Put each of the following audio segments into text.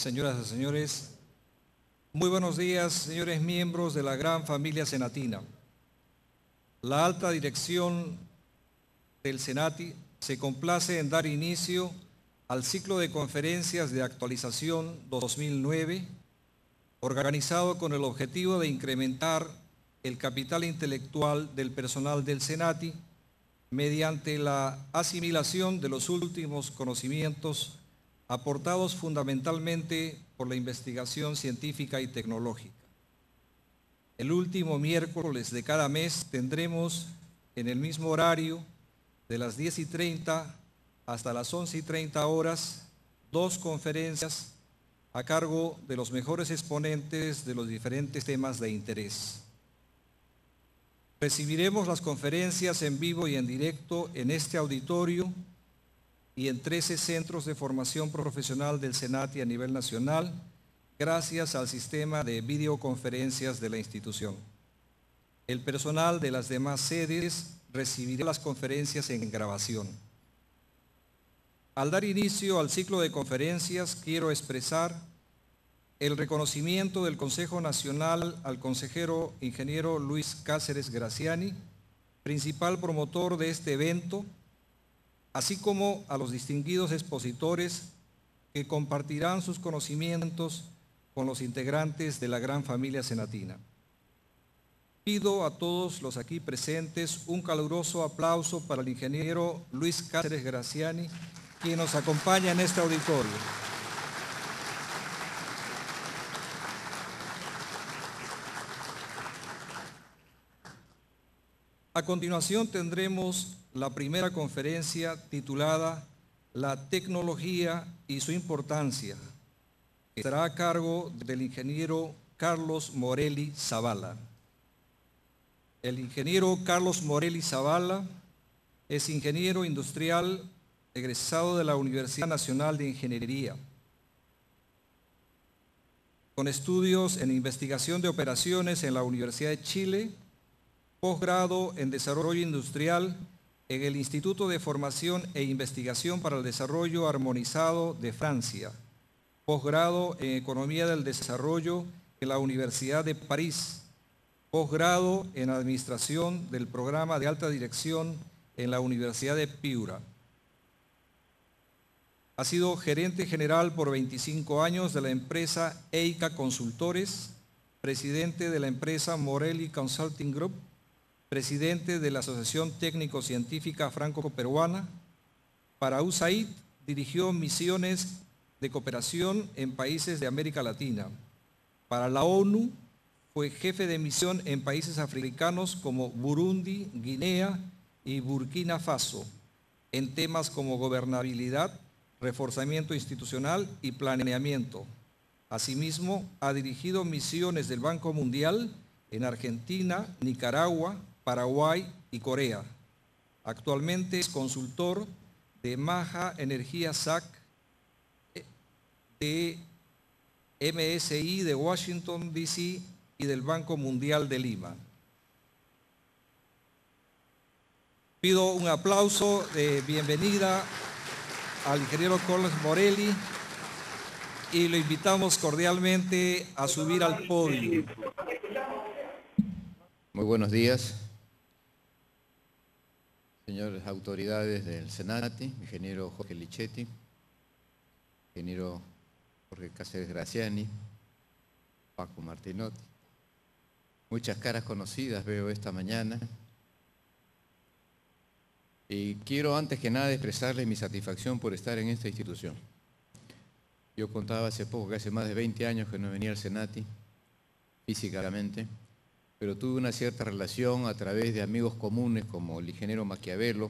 señoras y señores. Muy buenos días, señores miembros de la gran familia senatina. La alta dirección del Senati se complace en dar inicio al ciclo de conferencias de actualización 2009, organizado con el objetivo de incrementar el capital intelectual del personal del Senati mediante la asimilación de los últimos conocimientos aportados fundamentalmente por la investigación científica y tecnológica. El último miércoles de cada mes tendremos en el mismo horario, de las 10:30 hasta las 11:30 horas, 2 conferencias a cargo de los mejores exponentes de los diferentes temas de interés. Recibiremos las conferencias en vivo y en directo en este auditorio y en 13 centros de formación profesional del Senati a nivel nacional, gracias al sistema de videoconferencias de la institución. El personal de las demás sedes recibirá las conferencias en grabación. Al dar inicio al ciclo de conferencias, quiero expresar el reconocimiento del Consejo Nacional al consejero ingeniero Luis Cáceres Graciani, principal promotor de este evento, así como a los distinguidos expositores que compartirán sus conocimientos con los integrantes de la gran familia senatina. Pido a todos los aquí presentes un caluroso aplauso para el ingeniero Luis Cáceres Graciani, quien nos acompaña en este auditorio. A continuación tendremos la primera conferencia titulada La tecnología y su importancia, que estará a cargo del ingeniero Carlos Morelli Zavala. El ingeniero Carlos Morelli Zavala es ingeniero industrial egresado de la Universidad Nacional de Ingeniería, con estudios en investigación de operaciones en la Universidad de Chile, posgrado en Desarrollo Industrial en el Instituto de Formación e Investigación para el Desarrollo Armonizado de Francia, posgrado en Economía del Desarrollo en la Universidad de París, posgrado en Administración del Programa de Alta Dirección en la Universidad de Piura. Ha sido gerente general por 25 años de la empresa EICA Consultores, presidente de la empresa Morelli Consulting Group, presidente de la Asociación Técnico-Científica Franco-Peruana. Para USAID dirigió misiones de cooperación en países de América Latina. Para la ONU fue jefe de misión en países africanos como Burundi, Guinea y Burkina Faso, en temas como gobernabilidad, reforzamiento institucional y planeamiento. Asimismo, ha dirigido misiones del Banco Mundial en Argentina, Nicaragua, Paraguay y Corea. Actualmente es consultor de Maha Energía SAC, de MSI de Washington, D.C. y del Banco Mundial de Lima. Pido un aplauso de bienvenida al ingeniero Carlos Morelli y lo invitamos cordialmente a subir al podio. Muy buenos días, señores autoridades del Senati, ingeniero Jorge Lichetti, ingeniero Jorge Cáceres Graciani, Paco Martinotti. Muchas caras conocidas veo esta mañana. Y quiero antes que nada expresarles mi satisfacción por estar en esta institución. Yo contaba hace poco que hace más de 20 años que no venía al Senati físicamente, pero tuve una cierta relación a través de amigos comunes como el ingeniero Maquiavelo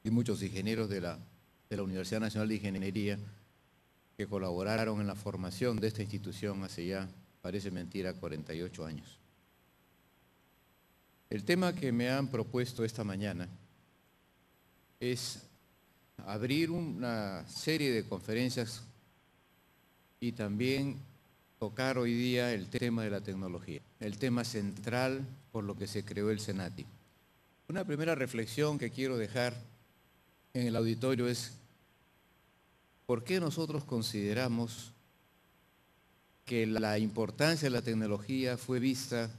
y muchos ingenieros de la Universidad Nacional de Ingeniería que colaboraron en la formación de esta institución hace ya, parece mentira, 48 años. El tema que me han propuesto esta mañana es abrir una serie de conferencias y también tocar hoy día el tema de la tecnología, el tema central por lo que se creó el Senati. Una primera reflexión que quiero dejar en el auditorio es ¿por qué nosotros consideramos que la importancia de la tecnología fue vista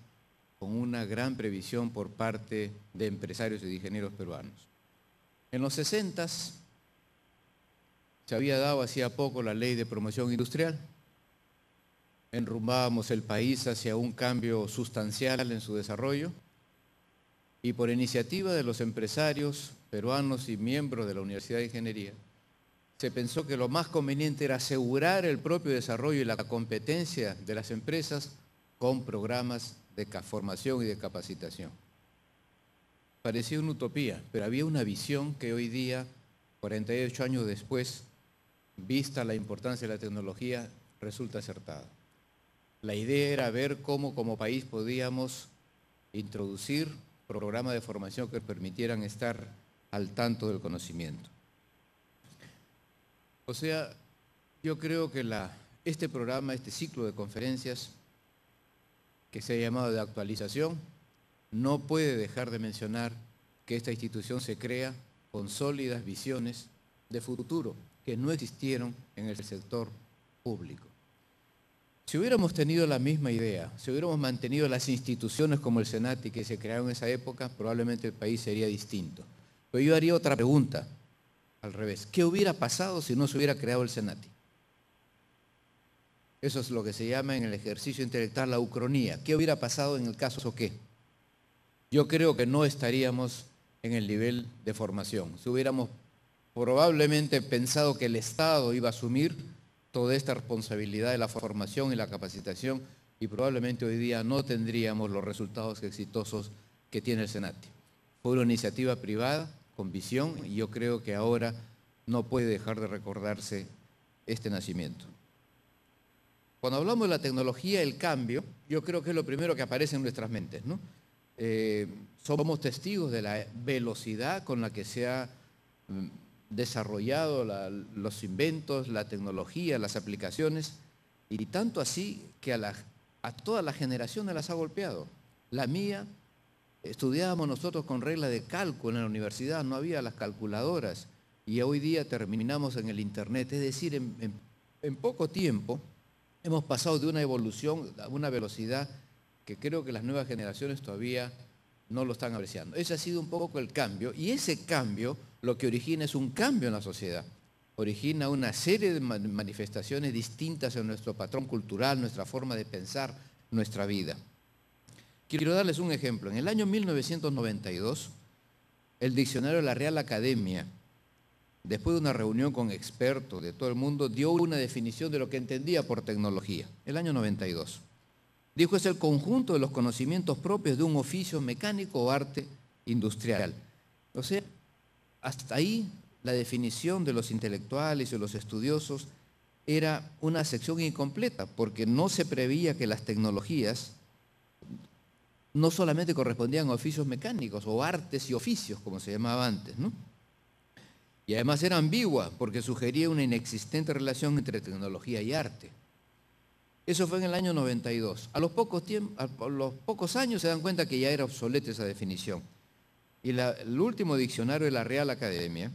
con una gran previsión por parte de empresarios y de ingenieros peruanos. En los 60s se había dado hacía poco la ley de promoción industrial. Enrumbábamos el país hacia un cambio sustancial en su desarrollo y por iniciativa de los empresarios peruanos y miembros de la Universidad de Ingeniería, se pensó que lo más conveniente era asegurar el propio desarrollo y la competencia de las empresas con programas de formación y de capacitación. Parecía una utopía, pero había una visión que hoy día, 48 años después, vista la importancia de la tecnología, resulta acertada. La idea era ver cómo como país podíamos introducir programas de formación que permitieran estar al tanto del conocimiento. O sea, yo creo que este programa, este ciclo de conferencias que se ha llamado de actualización, no puede dejar de mencionar que esta institución se crea con sólidas visiones de futuro que no existieron en el sector público. Si hubiéramos tenido la misma idea, si hubiéramos mantenido las instituciones como el Senati que se crearon en esa época, probablemente el país sería distinto. Pero yo haría otra pregunta, al revés. ¿Qué hubiera pasado si no se hubiera creado el Senati? Eso es lo que se llama en el ejercicio intelectual la ucronía. ¿Qué hubiera pasado en el caso qué? Yo creo que no estaríamos en el nivel de formación. Si hubiéramos probablemente pensado que el Estado iba a asumir toda esta responsabilidad de la formación y la capacitación y probablemente hoy día no tendríamos los resultados exitosos que tiene el Senati. Fue una iniciativa privada con visión y yo creo que ahora no puede dejar de recordarse este nacimiento. Cuando hablamos de la tecnología, el cambio, yo creo que es lo primero que aparece en nuestras mentes, ¿no? Somos testigos de la velocidad con la que se ha desarrollado los inventos, la tecnología, las aplicaciones, y tanto así que a todas las generaciones las ha golpeado. La mía, estudiábamos nosotros con regla de cálculo en la universidad, no había las calculadoras, y hoy día terminamos en el Internet, es decir, en poco tiempo hemos pasado de una evolución a una velocidad que creo que las nuevas generaciones todavía no lo están apreciando. Ese ha sido un poco el cambio, y ese cambio lo que origina es un cambio en la sociedad. Origina una serie de manifestaciones distintas en nuestro patrón cultural, nuestra forma de pensar, nuestra vida. Quiero darles un ejemplo. En el año 1992, el diccionario de la Real Academia, después de una reunión con expertos de todo el mundo, dio una definición de lo que entendía por tecnología. El año 92. Dijo, es el conjunto de los conocimientos propios de un oficio mecánico o arte industrial. O sea, hasta ahí la definición de los intelectuales y los estudiosos era una sección incompleta, porque no se preveía que las tecnologías no solamente correspondían a oficios mecánicos o artes y oficios, como se llamaba antes, ¿no? Y además era ambigua, porque sugería una inexistente relación entre tecnología y arte. Eso fue en el año 92. A los pocos años se dan cuenta que ya era obsoleta esa definición. Y el último diccionario de la Real Academia,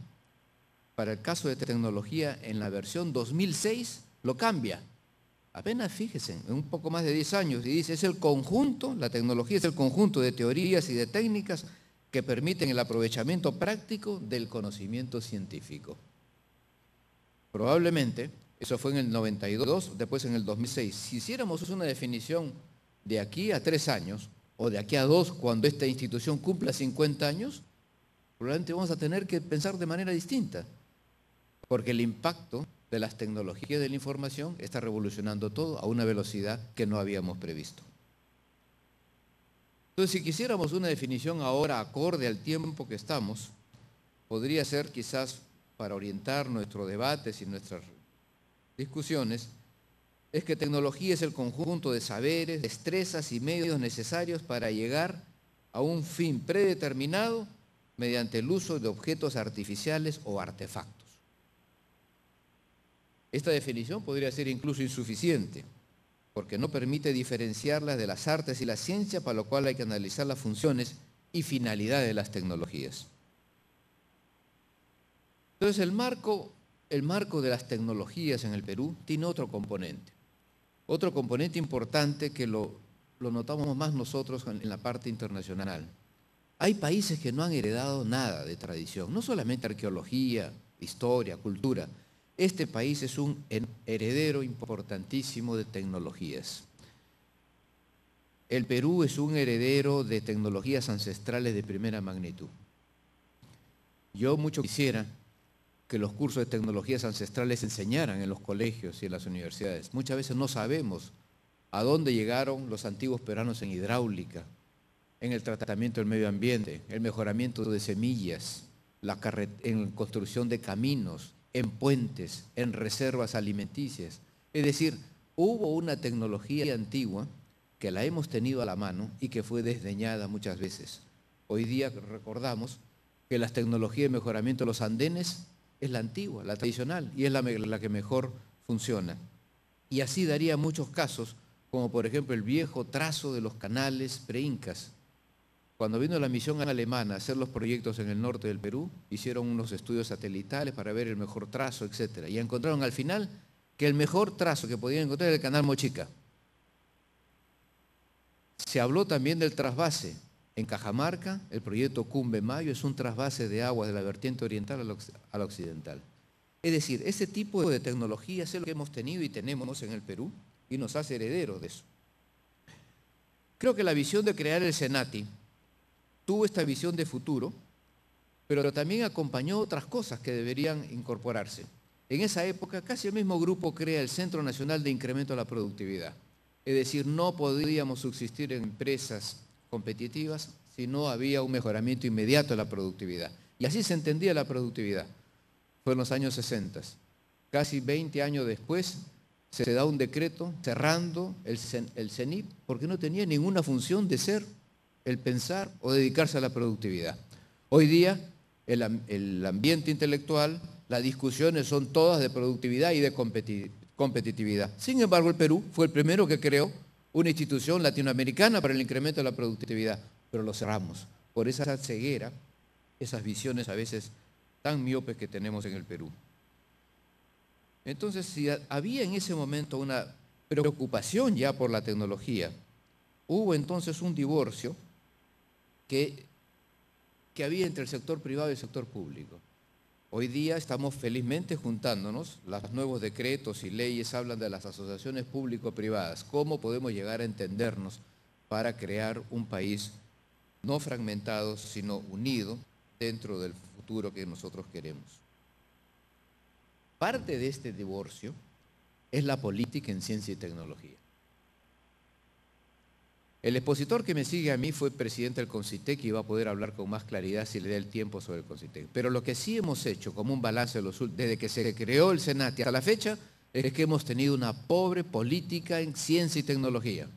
para el caso de tecnología, en la versión 2006, lo cambia. Apenas, fíjense, en un poco más de 10 años, y dice, es el conjunto, la tecnología es el conjunto de teorías y de técnicas que permiten el aprovechamiento práctico del conocimiento científico. Probablemente, eso fue en el 92, después en el 2006. Si hiciéramos una definición de aquí a 3 años, o de aquí a 2, cuando esta institución cumpla 50 años, probablemente vamos a tener que pensar de manera distinta, porque el impacto de las tecnologías de la información está revolucionando todo a una velocidad que no habíamos previsto. Entonces, si quisiéramos una definición ahora acorde al tiempo que estamos, podría ser quizás para orientar nuestros debates y nuestras discusiones, es que tecnología es el conjunto de saberes, destrezas y medios necesarios para llegar a un fin predeterminado mediante el uso de objetos artificiales o artefactos. Esta definición podría ser incluso insuficiente, porque no permite diferenciarlas de las artes y la ciencia, para lo cual hay que analizar las funciones y finalidades de las tecnologías. Entonces, el marco de las tecnologías en el Perú tiene otro componente. Otro componente importante que lo notamos más nosotros en la parte internacional. Hay países que no han heredado nada de tradición, no solamente arqueología, historia, cultura. Este país es un heredero importantísimo de tecnologías. El Perú es un heredero de tecnologías ancestrales de primera magnitud. Yo mucho quisiera que los cursos de tecnologías ancestrales se enseñaran en los colegios y en las universidades. Muchas veces no sabemos a dónde llegaron los antiguos peruanos en hidráulica, en el tratamiento del medio ambiente, el mejoramiento de semillas, en construcción de caminos, en puentes, en reservas alimenticias. Es decir, hubo una tecnología antigua que la hemos tenido a la mano y que fue desdeñada muchas veces. Hoy día recordamos que las tecnologías de mejoramiento de los andenes es la antigua, la tradicional, y es la que mejor funciona. Y así daría muchos casos, como por ejemplo el viejo trazo de los canales preincas. Cuando vino la misión alemana a hacer los proyectos en el norte del Perú, hicieron unos estudios satelitales para ver el mejor trazo, etc. Y encontraron al final que el mejor trazo que podían encontrar era el canal Mochica. Se habló también del trasvase. En Cajamarca, el proyecto Cumbe Mayo es un trasvase de aguas de la vertiente oriental a la occidental. Es decir, ese tipo de tecnologías es lo que hemos tenido y tenemos en el Perú y nos hace herederos de eso. Creo que la visión de crear el SENATI tuvo esta visión de futuro, pero también acompañó otras cosas que deberían incorporarse. En esa época, casi el mismo grupo crea el Centro Nacional de Incremento de la Productividad. Es decir, no podíamos subsistir en empresas competitivas si no había un mejoramiento inmediato de la productividad. Y así se entendía la productividad. Fue en los años 60. Casi 20 años después se da un decreto cerrando el CENIP porque no tenía ninguna función de ser el pensar o dedicarse a la productividad. Hoy día el ambiente intelectual, las discusiones son todas de productividad y de competitividad. Sin embargo, el Perú fue el primero que creó una institución latinoamericana para el incremento de la productividad, pero lo cerramos por esa ceguera, esas visiones a veces tan miopes que tenemos en el Perú. Entonces, si había en ese momento una preocupación ya por la tecnología, hubo entonces un divorcio que había entre el sector privado y el sector público. Hoy día estamos felizmente juntándonos, los nuevos decretos y leyes hablan de las asociaciones público-privadas, cómo podemos llegar a entendernos para crear un país no fragmentado, sino unido dentro del futuro que nosotros queremos. Parte de este divorcio es la política en ciencia y tecnología. El expositor que me sigue a mí fue presidente del CONCITEC y va a poder hablar con más claridad si le da el tiempo sobre el CONCITEC. Pero lo que sí hemos hecho como un balance desde que se creó el SENATI hasta la fecha es que hemos tenido una pobre política en ciencia y tecnología.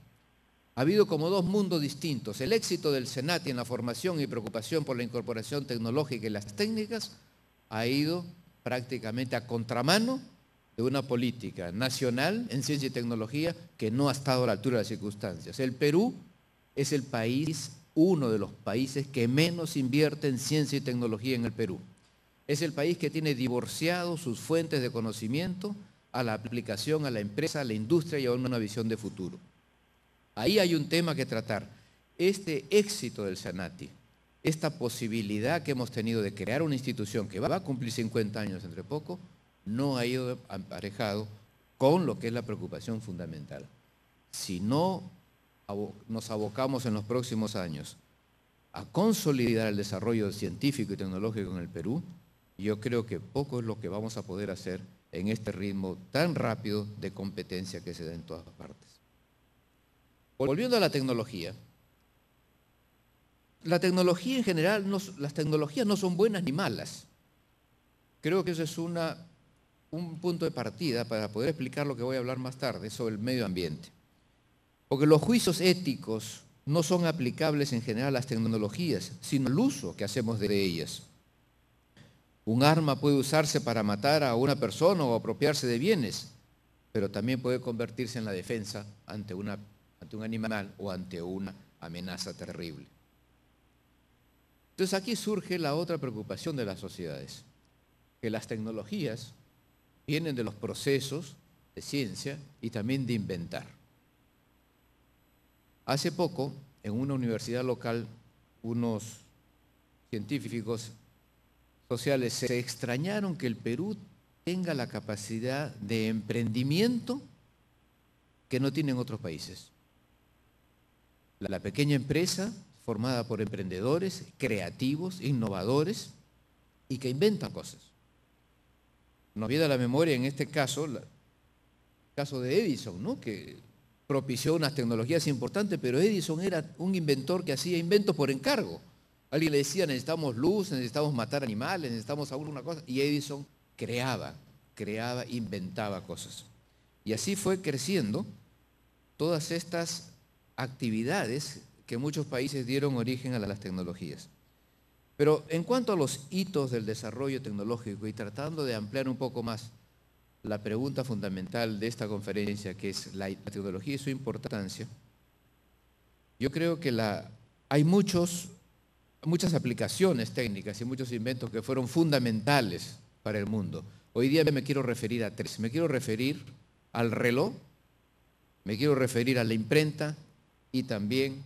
Ha habido como dos mundos distintos. El éxito del SENATI en la formación y preocupación por la incorporación tecnológica y las técnicas ha ido prácticamente a contramano de una política nacional en ciencia y tecnología que no ha estado a la altura de las circunstancias. El Perú es el país, uno de los países que menos invierte en ciencia y tecnología en el Perú. Es el país que tiene divorciado sus fuentes de conocimiento a la aplicación, a la empresa, a la industria y a una visión de futuro. Ahí hay un tema que tratar. Este éxito del SENATI, esta posibilidad que hemos tenido de crear una institución que va a cumplir 50 años entre poco, no ha ido aparejado con lo que es la preocupación fundamental. Si no nos abocamos en los próximos años a consolidar el desarrollo científico y tecnológico en el Perú, yo creo que poco es lo que vamos a poder hacer en este ritmo tan rápido de competencia que se da en todas partes. Volviendo a la tecnología en general, las tecnologías no son buenas ni malas. Creo que eso es un punto de partida para poder explicar lo que voy a hablar más tarde sobre el medio ambiente. Porque los juicios éticos no son aplicables en general a las tecnologías, sino al uso que hacemos de ellas. Un arma puede usarse para matar a una persona o apropiarse de bienes, pero también puede convertirse en la defensa ante un animal o ante una amenaza terrible. Entonces aquí surge la otra preocupación de las sociedades, que las tecnologías vienen de los procesos de ciencia y también de inventar. Hace poco, en una universidad local, unos científicos sociales se extrañaron que el Perú tenga la capacidad de emprendimiento que no tienen otros países. La pequeña empresa formada por emprendedores, creativos, innovadores y que inventan cosas. Nos viene a la memoria en este caso, el caso de Edison, ¿no?, que propició unas tecnologías importantes, pero Edison era un inventor que hacía inventos por encargo. Alguien le decía, necesitamos luz, necesitamos matar animales, necesitamos alguna cosa, y Edison creaba, inventaba cosas. Y así fue creciendo todas estas actividades que muchos países dieron origen a las tecnologías. Pero en cuanto a los hitos del desarrollo tecnológico y tratando de ampliar un poco más la pregunta fundamental de esta conferencia, que es la tecnología y su importancia, yo creo que hay muchas aplicaciones técnicas y muchos inventos que fueron fundamentales para el mundo. Hoy día me quiero referir a tres. Me quiero referir al reloj, me quiero referir a la imprenta y también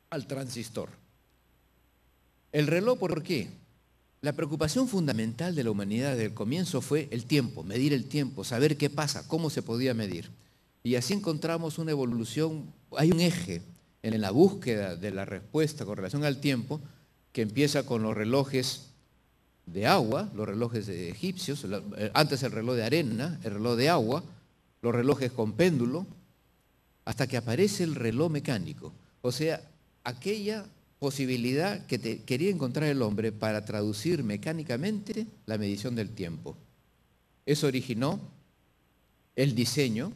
al transistor. El reloj, ¿por qué? La preocupación fundamental de la humanidad desde el comienzo fue el tiempo, medir el tiempo, saber qué pasa, cómo se podía medir. Y así encontramos una evolución, hay un eje en la búsqueda de la respuesta con relación al tiempo que empieza con los relojes de agua, los relojes egipcios, antes el reloj de arena, el reloj de agua, los relojes con péndulo, hasta que aparece el reloj mecánico. O sea, aquella posibilidad que quería encontrar el hombre para traducir mecánicamente la medición del tiempo. Eso originó el diseño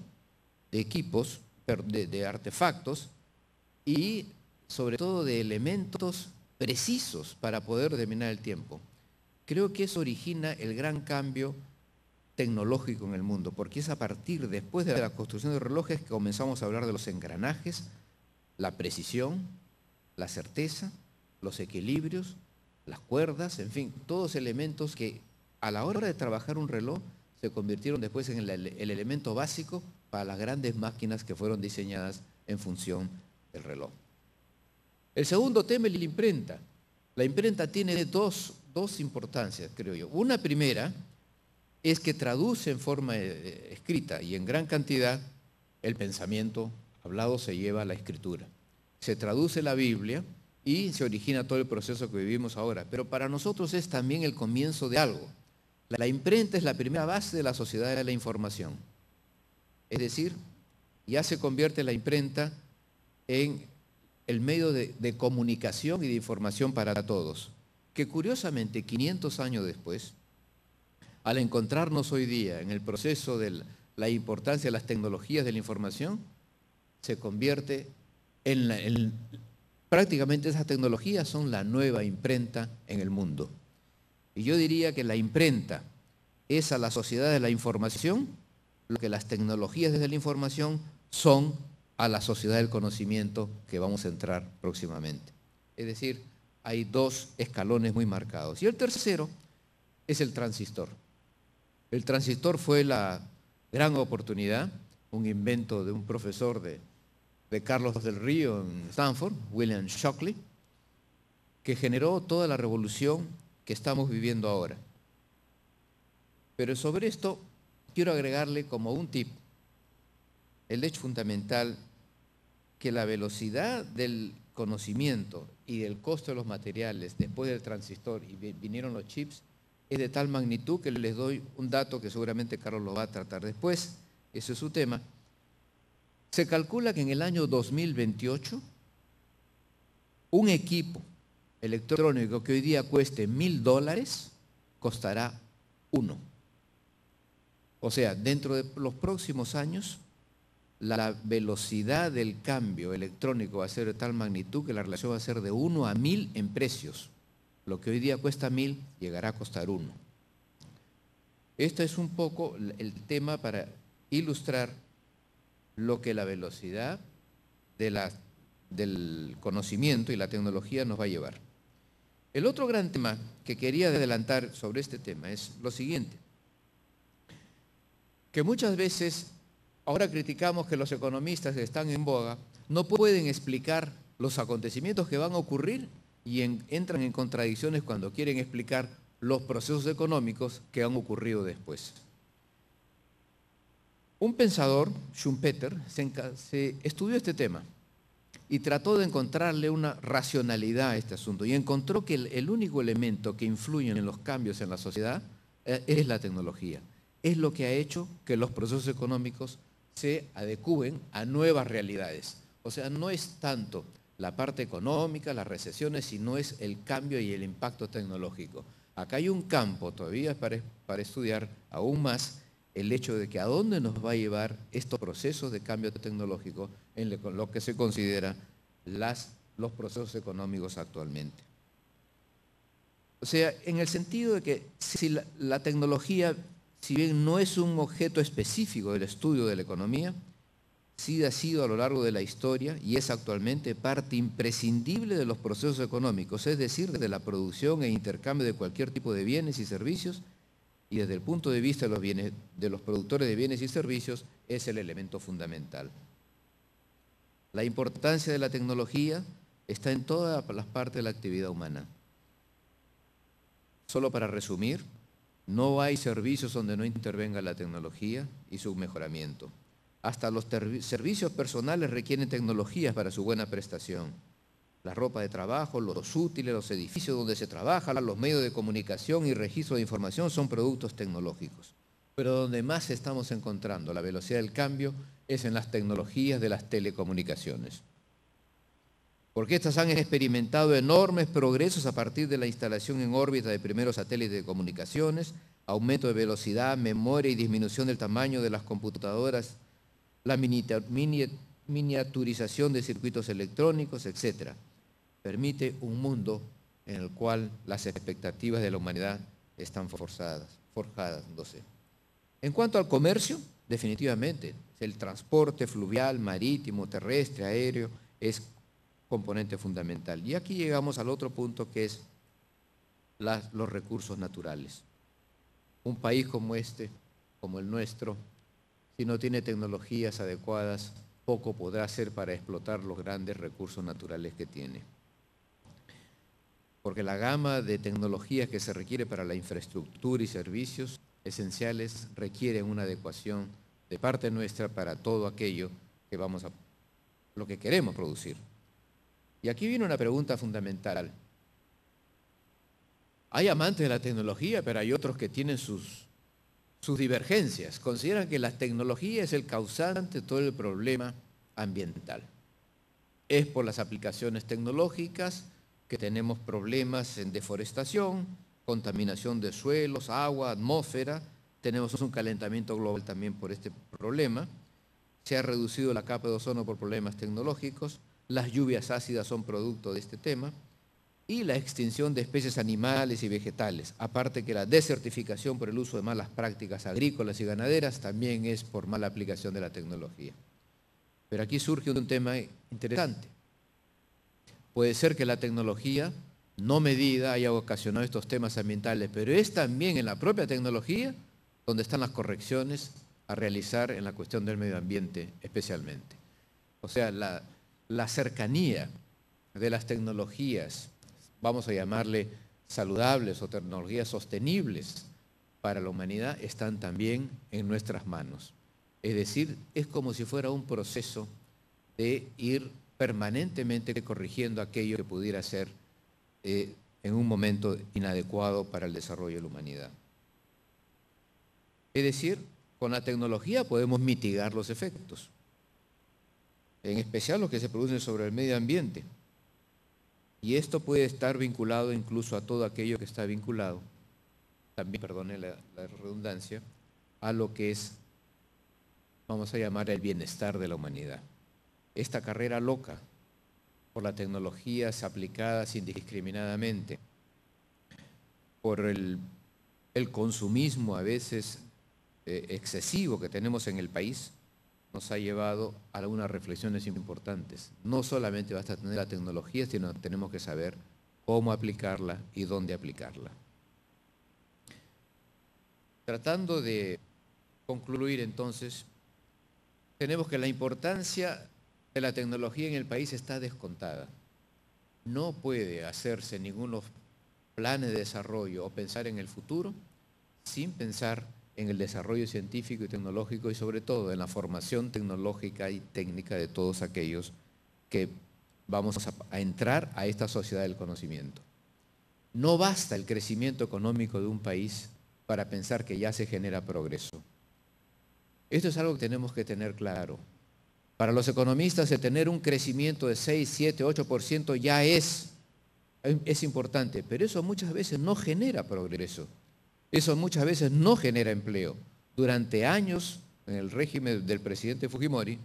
de equipos, de artefactos y sobre todo de elementos precisos para poder determinar el tiempo. Creo que eso origina el gran cambio tecnológico en el mundo, porque es a partir, después de la construcción de relojes, que comenzamos a hablar de los engranajes, la precisión, la certeza, los equilibrios, las cuerdas, en fin, todos elementos que a la hora de trabajar un reloj se convirtieron después en el elemento básico para las grandes máquinas que fueron diseñadas en función del reloj. El segundo tema es la imprenta. La imprenta tiene dos importancias, creo yo. Una primera es que traduce en forma escrita y en gran cantidad el pensamiento hablado, se lleva a la escritura. Se traduce la Biblia y se origina todo el proceso que vivimos ahora. Pero para nosotros es también el comienzo de algo. La imprenta es la primera base de la sociedad de la información. Es decir, ya se convierte la imprenta en el medio de comunicación y de información para todos. Que curiosamente, 500 años después, al encontrarnos hoy día en el proceso de la importancia de las tecnologías de la información, se convierte prácticamente esas tecnologías son la nueva imprenta en el mundo. Y yo diría que la imprenta es a la sociedad de la información lo que las tecnologías de la información son a la sociedad del conocimiento que vamos a entrar próximamente. Es decir, hay dos escalones muy marcados. Y el tercero es el transistor. El transistor fue la gran oportunidad, un invento de un profesor de Carlos del Río en Stanford, William Shockley, que generó toda la revolución que estamos viviendo ahora. Pero sobre esto quiero agregarle como un tip el hecho fundamental que la velocidad del conocimiento y del costo de los materiales después del transistor y vinieron los chips es de tal magnitud que les doy un dato que seguramente Carlos lo va a tratar después, ese es su tema. Se calcula que en el año 2028 un equipo electrónico que hoy día cueste $1.000 costará 1. O sea, dentro de los próximos años la velocidad del cambio electrónico va a ser de tal magnitud que la relación va a ser de 1 a 1.000 en precios. Lo que hoy día cuesta 1.000 llegará a costar 1. Este es un poco el tema para ilustrar lo que la velocidad del conocimiento y la tecnología nos va a llevar. El otro gran tema que quería adelantar sobre este tema es lo siguiente. que muchas veces, ahora criticamos que los economistas que están en boga no pueden explicar los acontecimientos que van a ocurrir y entran en contradicciones cuando quieren explicar los procesos económicos que han ocurrido después. Un pensador, Schumpeter, se estudió este tema y trató de encontrarle una racionalidad a este asunto y encontró que el único elemento que influye en los cambios en la sociedad es la tecnología. Es lo que ha hecho que los procesos económicos se adecúen a nuevas realidades. O sea, no es tanto la parte económica, las recesiones, sino es el cambio y el impacto tecnológico. Acá hay un campo todavía para estudiar aún más el hecho de que a dónde nos va a llevar estos procesos de cambio tecnológico en lo que se considera los procesos económicos actualmente. O sea, en el sentido de que si la tecnología, si bien no es un objeto específico del estudio de la economía, sí ha sido a lo largo de la historia y es actualmente parte imprescindible de los procesos económicos, es decir, de la producción e intercambio de cualquier tipo de bienes y servicios, y desde el punto de vista de los productores de bienes y servicios es el elemento fundamental. La importancia de la tecnología está en todas las partes de la actividad humana. Solo para resumir, no hay servicios donde no intervenga la tecnología y su mejoramiento. Hasta los servicios personales requieren tecnologías para su buena prestación. La ropa de trabajo, los útiles, los edificios donde se trabaja, los medios de comunicación y registro de información son productos tecnológicos. Pero donde más estamos encontrando la velocidad del cambio es en las tecnologías de las telecomunicaciones. Porque estas han experimentado enormes progresos a partir de la instalación en órbita de primeros satélites de comunicaciones, aumento de velocidad, memoria y disminución del tamaño de las computadoras, la miniaturización de circuitos electrónicos, etc. Permite un mundo en el cual las expectativas de la humanidad están forjadas. En cuanto al comercio, definitivamente, el transporte fluvial, marítimo, terrestre, aéreo, es componente fundamental. Y aquí llegamos al otro punto que es los recursos naturales. Un país como este, como el nuestro, si no tiene tecnologías adecuadas, poco podrá hacer para explotar los grandes recursos naturales que tiene. Porque la gama de tecnologías que se requiere para la infraestructura y servicios esenciales requieren una adecuación de parte nuestra para todo aquello que lo que queremos producir. Y aquí viene una pregunta fundamental. Hay amantes de la tecnología, pero hay otros que tienen sus divergencias. Consideran que la tecnología es el causante de todo el problema ambiental. Es por las aplicaciones tecnológicas que tenemos problemas en deforestación, contaminación de suelos, agua, atmósfera. Tenemos un calentamiento global también por este problema. Se ha reducido la capa de ozono por problemas tecnológicos. Las lluvias ácidas son producto de este tema. Y la extinción de especies animales y vegetales. Aparte que la desertificación por el uso de malas prácticas agrícolas y ganaderas también es por mala aplicación de la tecnología. Pero aquí surge un tema interesante. Puede ser que la tecnología no medida haya ocasionado estos temas ambientales, pero es también en la propia tecnología donde están las correcciones a realizar en la cuestión del medio ambiente especialmente. O sea, la cercanía de las tecnologías, vamos a llamarle saludables o tecnologías sostenibles para la humanidad, están también en nuestras manos. Es decir, es como si fuera un proceso de ir permanentemente corrigiendo aquello que pudiera ser en un momento inadecuado para el desarrollo de la humanidad. Es decir, con la tecnología podemos mitigar los efectos, en especial los que se producen sobre el medio ambiente. Y esto puede estar vinculado incluso a todo aquello que está vinculado, también, perdone la redundancia, a lo que es, vamos a llamar, el bienestar de la humanidad. Esta carrera loca por las tecnologías aplicadas indiscriminadamente, por el consumismo a veces excesivo que tenemos en el país, nos ha llevado a algunas reflexiones importantes. No solamente basta tener la tecnología, sino tenemos que saber cómo aplicarla y dónde aplicarla. Tratando de concluir entonces, tenemos que la importancia de la tecnología en el país está descontada. No puede hacerse ningunos planes de desarrollo o pensar en el futuro sin pensar en el desarrollo científico y tecnológico y sobre todo en la formación tecnológica y técnica de todos aquellos que vamos a entrar a esta sociedad del conocimiento. No basta el crecimiento económico de un país para pensar que ya se genera progreso. Esto es algo que tenemos que tener claro. Para los economistas, el tener un crecimiento de 6, 7, 8% ya es importante, pero eso muchas veces no genera progreso. Eso muchas veces no genera empleo. Durante años, en el régimen del presidente Fujimori,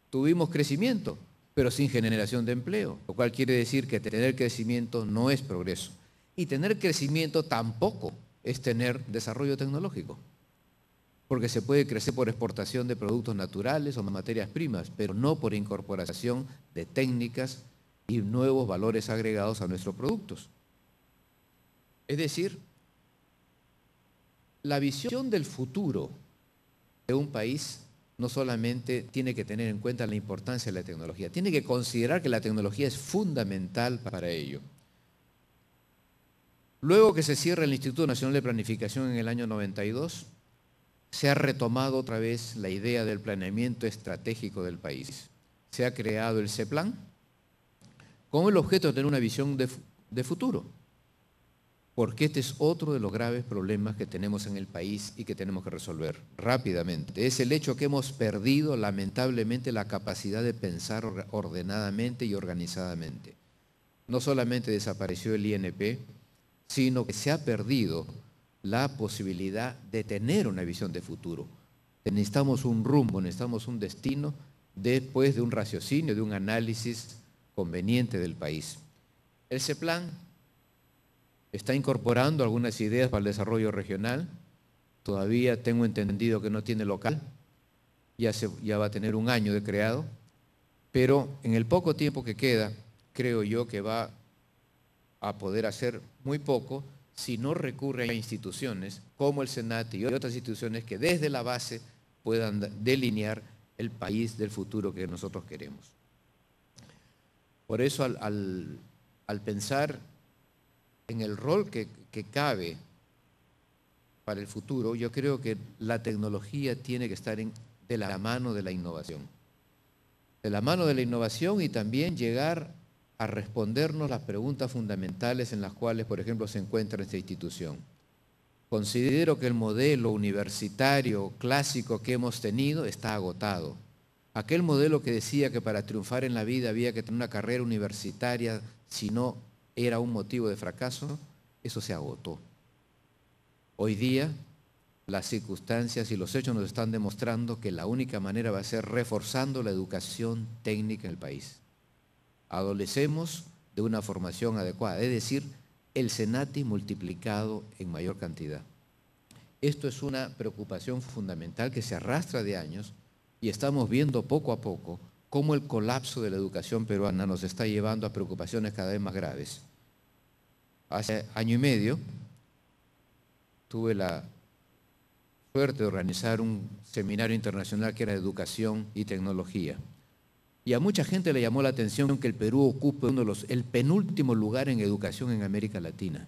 tuvimos crecimiento, pero sin generación de empleo, lo cual quiere decir que tener crecimiento no es progreso. Y tener crecimiento tampoco es tener desarrollo tecnológico, porque se puede crecer por exportación de productos naturales o materias primas, pero no por incorporación de técnicas y nuevos valores agregados a nuestros productos. Es decir, la visión del futuro de un país no solamente tiene que tener en cuenta la importancia de la tecnología, tiene que considerar que la tecnología es fundamental para ello. Luego que se cierra el Instituto Nacional de Planificación en el año 92, se ha retomado otra vez la idea del planeamiento estratégico del país. Se ha creado el CEPLAN con el objeto de tener una visión de futuro, porque este es otro de los graves problemas que tenemos en el país y que tenemos que resolver rápidamente. Es el hecho que hemos perdido lamentablemente la capacidad de pensar ordenadamente y organizadamente. No solamente desapareció el INP, sino que se ha perdido la posibilidad de tener una visión de futuro. Necesitamos un rumbo, necesitamos un destino después de un raciocinio, de un análisis conveniente del país. El CEPLAN está incorporando algunas ideas para el desarrollo regional. Todavía tengo entendido que no tiene local, ya va a tener un año de creado, pero en el poco tiempo que queda, creo yo que va a poder hacer muy poco si no recurre a instituciones como el SENATI y otras instituciones que desde la base puedan delinear el país del futuro que nosotros queremos. Por eso al pensar en el rol que cabe para el futuro, yo creo que la tecnología tiene que estar de la mano de la innovación. De la mano de la innovación y también llegar a respondernos las preguntas fundamentales en las cuales, por ejemplo, se encuentra esta institución. Considero que el modelo universitario clásico que hemos tenido está agotado. Aquel modelo que decía que para triunfar en la vida había que tener una carrera universitaria, si no era un motivo de fracaso, eso se agotó. Hoy día, las circunstancias y los hechos nos están demostrando que la única manera va a ser reforzando la educación técnica en el país. Adolecemos de una formación adecuada, es decir, el SENATI multiplicado en mayor cantidad. Esto es una preocupación fundamental que se arrastra de años y estamos viendo poco a poco cómo el colapso de la educación peruana nos está llevando a preocupaciones cada vez más graves. Hace año y medio tuve la suerte de organizar un seminario internacional que era de educación y tecnología. Y a mucha gente le llamó la atención que el Perú ocupe el penúltimo lugar en educación en América Latina.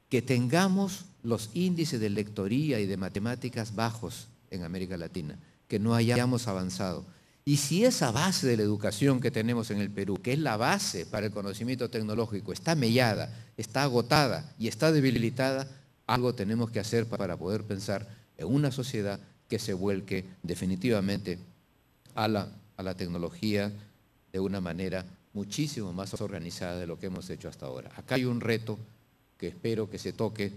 Que tengamos los índices de lectoría y de matemáticas bajos en América Latina, que no hayamos avanzado. Y si esa base de la educación que tenemos en el Perú, que es la base para el conocimiento tecnológico, está mellada, está agotada y está debilitada, algo tenemos que hacer para poder pensar en una sociedad que se vuelque definitivamente a la tecnología de una manera muchísimo más organizada de lo que hemos hecho hasta ahora. Acá hay un reto que espero que se toque,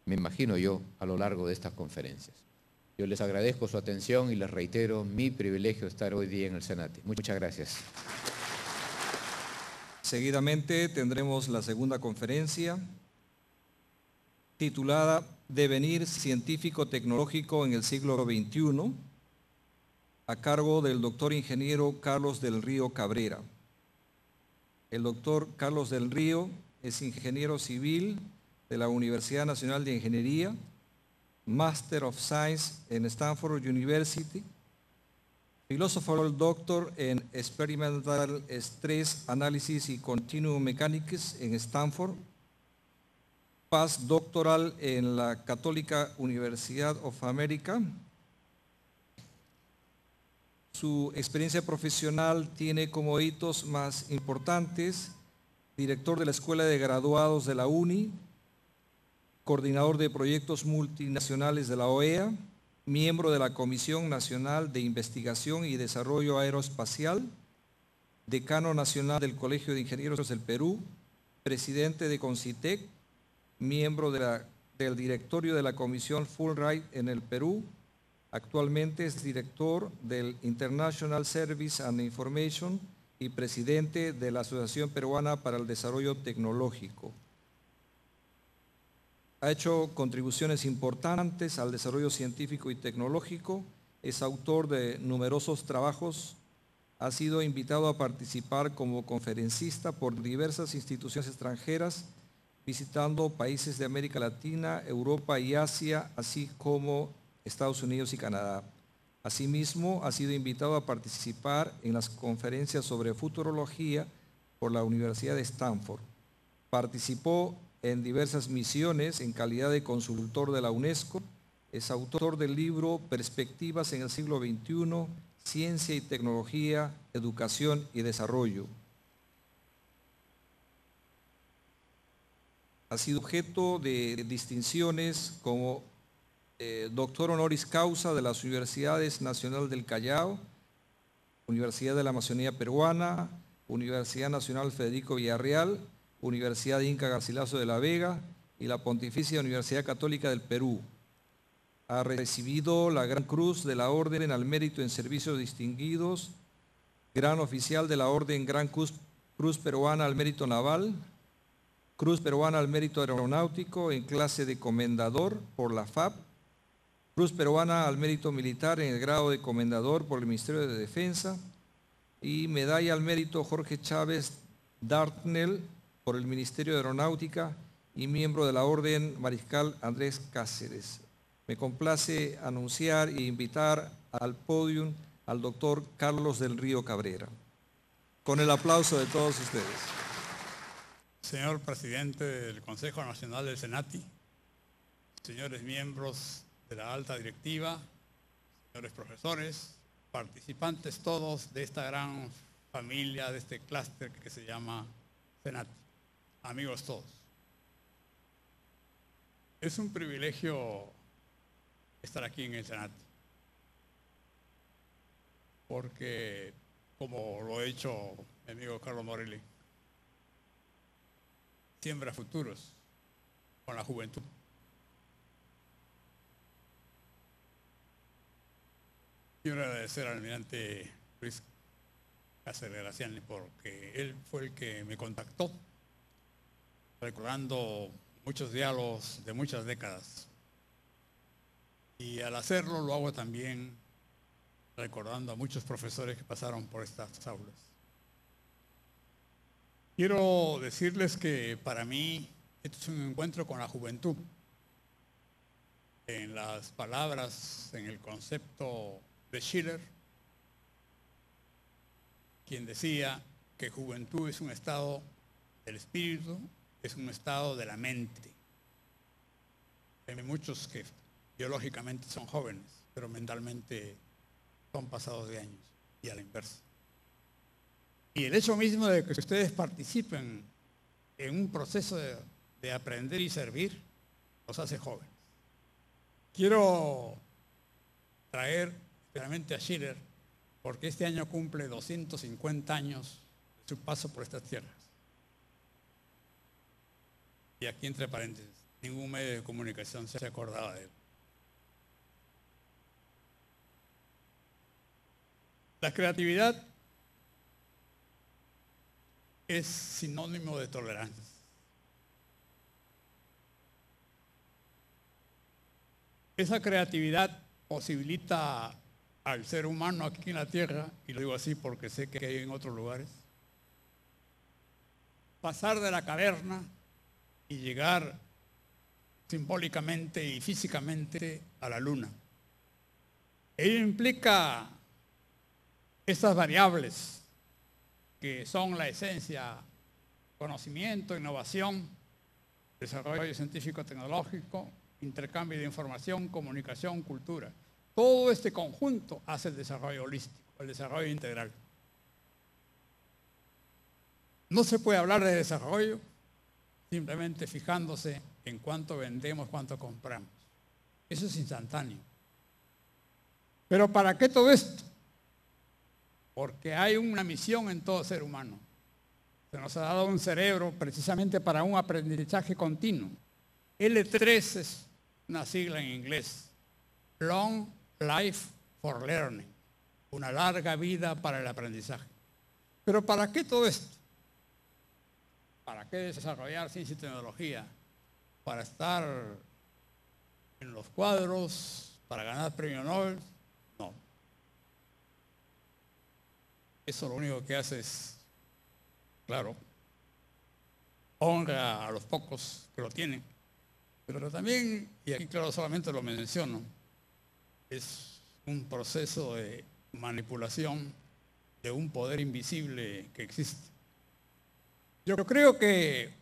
me imagino yo, a lo largo de estas conferencias. Yo les agradezco su atención y les reitero mi privilegio de estar hoy día en el SENATI. Muchas gracias. Seguidamente tendremos la segunda conferencia titulada Devenir científico-tecnológico en el siglo XXI, a cargo del doctor ingeniero Carlos del Río Cabrera. El doctor Carlos del Río es ingeniero civil de la Universidad Nacional de Ingeniería, Master of Science en Stanford University, Philosophical Doctor en Experimental Stress Analysis y Continuum Mechanics en Stanford, Postdoctoral en la Católica Universidad of America. Su experiencia profesional tiene como hitos más importantes: director de la Escuela de Graduados de la UNI, coordinador de proyectos multinacionales de la OEA, miembro de la Comisión Nacional de Investigación y Desarrollo Aeroespacial, decano nacional del Colegio de Ingenieros del Perú, presidente de CONCITEC, miembro del directorio de la Comisión Fulbright en el Perú. Actualmente es director del International Service and Information y presidente de la Asociación Peruana para el Desarrollo Tecnológico. Ha hecho contribuciones importantes al desarrollo científico y tecnológico, es autor de numerosos trabajos, ha sido invitado a participar como conferencista por diversas instituciones extranjeras, visitando países de América Latina, Europa y Asia, así como Estados Unidos y Canadá. Asimismo, ha sido invitado a participar en las conferencias sobre futurología por la Universidad de Stanford. Participó en diversas misiones en calidad de consultor de la UNESCO. Es autor del libro Perspectivas en el siglo XXI, Ciencia y Tecnología, Educación y Desarrollo. Ha sido objeto de distinciones como doctor honoris causa de las Universidades Nacional del Callao, Universidad de la Amazonía Peruana, Universidad Nacional Federico Villarreal, Universidad Inca Garcilaso de la Vega y la Pontificia Universidad Católica del Perú. Ha recibido la Gran Cruz de la Orden al Mérito en Servicios Distinguidos, Gran Oficial de la Orden Gran Cruz Peruana al Mérito Naval, Cruz Peruana al Mérito Aeronáutico en clase de Comendador por la FAB, Cruz Peruana al Mérito Militar en el grado de Comendador por el Ministerio de Defensa y Medalla al Mérito Jorge Chávez Dartnell por el Ministerio de Aeronáutica y miembro de la Orden Mariscal Andrés Cáceres. Me complace anunciar e invitar al podium al doctor Carlos del Río Cabrera. Con el aplauso de todos ustedes. Señor presidente del Consejo Nacional del Senati, señores miembros de la alta directiva, señores profesores, participantes todos de esta gran familia, de este clúster que se llama Senati, amigos todos. Es un privilegio estar aquí en el Senati, porque, como lo ha hecho mi amigo Carlos Morelli, siembra futuros con la juventud. Quiero agradecer al almirante Luis Cáceres Graciani porque él fue el que me contactó, recordando muchos diálogos de muchas décadas. Y al hacerlo lo hago también recordando a muchos profesores que pasaron por estas aulas. Quiero decirles que para mí esto es un encuentro con la juventud. En las palabras, en el concepto de Schiller, quien decía que juventud es un estado del espíritu, es un estado de la mente. Hay muchos que biológicamente son jóvenes, pero mentalmente son pasados de años y a la inversa. Y el hecho mismo de que ustedes participen en un proceso de aprender y servir los hace jóvenes. Quiero traer especialmente a Schiller porque este año cumple 250 años de su paso por estas tierras. Y aquí entre paréntesis, ningún medio de comunicación se acordaba de él. La creatividad es sinónimo de tolerancia. Esa creatividad posibilita al ser humano aquí en la tierra, y lo digo así porque sé que hay en otros lugares, pasar de la caverna y llegar simbólicamente y físicamente a la luna. Ello implica estas variables que son la esencia: conocimiento, innovación, desarrollo científico-tecnológico, intercambio de información, comunicación, cultura. Todo este conjunto hace el desarrollo holístico, el desarrollo integral. No se puede hablar de desarrollo simplemente fijándose en cuánto vendemos, cuánto compramos. Eso es instantáneo. ¿Pero para qué todo esto? Porque hay una misión en todo ser humano. Se nos ha dado un cerebro precisamente para un aprendizaje continuo. L3 es una sigla en inglés. Long Life for Learning. Una larga vida para el aprendizaje. ¿Pero para qué todo esto? ¿Para qué desarrollar ciencia y tecnología? ¿Para estar en los cuadros? ¿Para ganar premio Nobel? No. Eso lo único que hace es, claro, honra a los pocos que lo tienen. Pero también, y aquí claro solamente lo menciono, es un proceso de manipulación de un poder invisible que existe. Yo creo que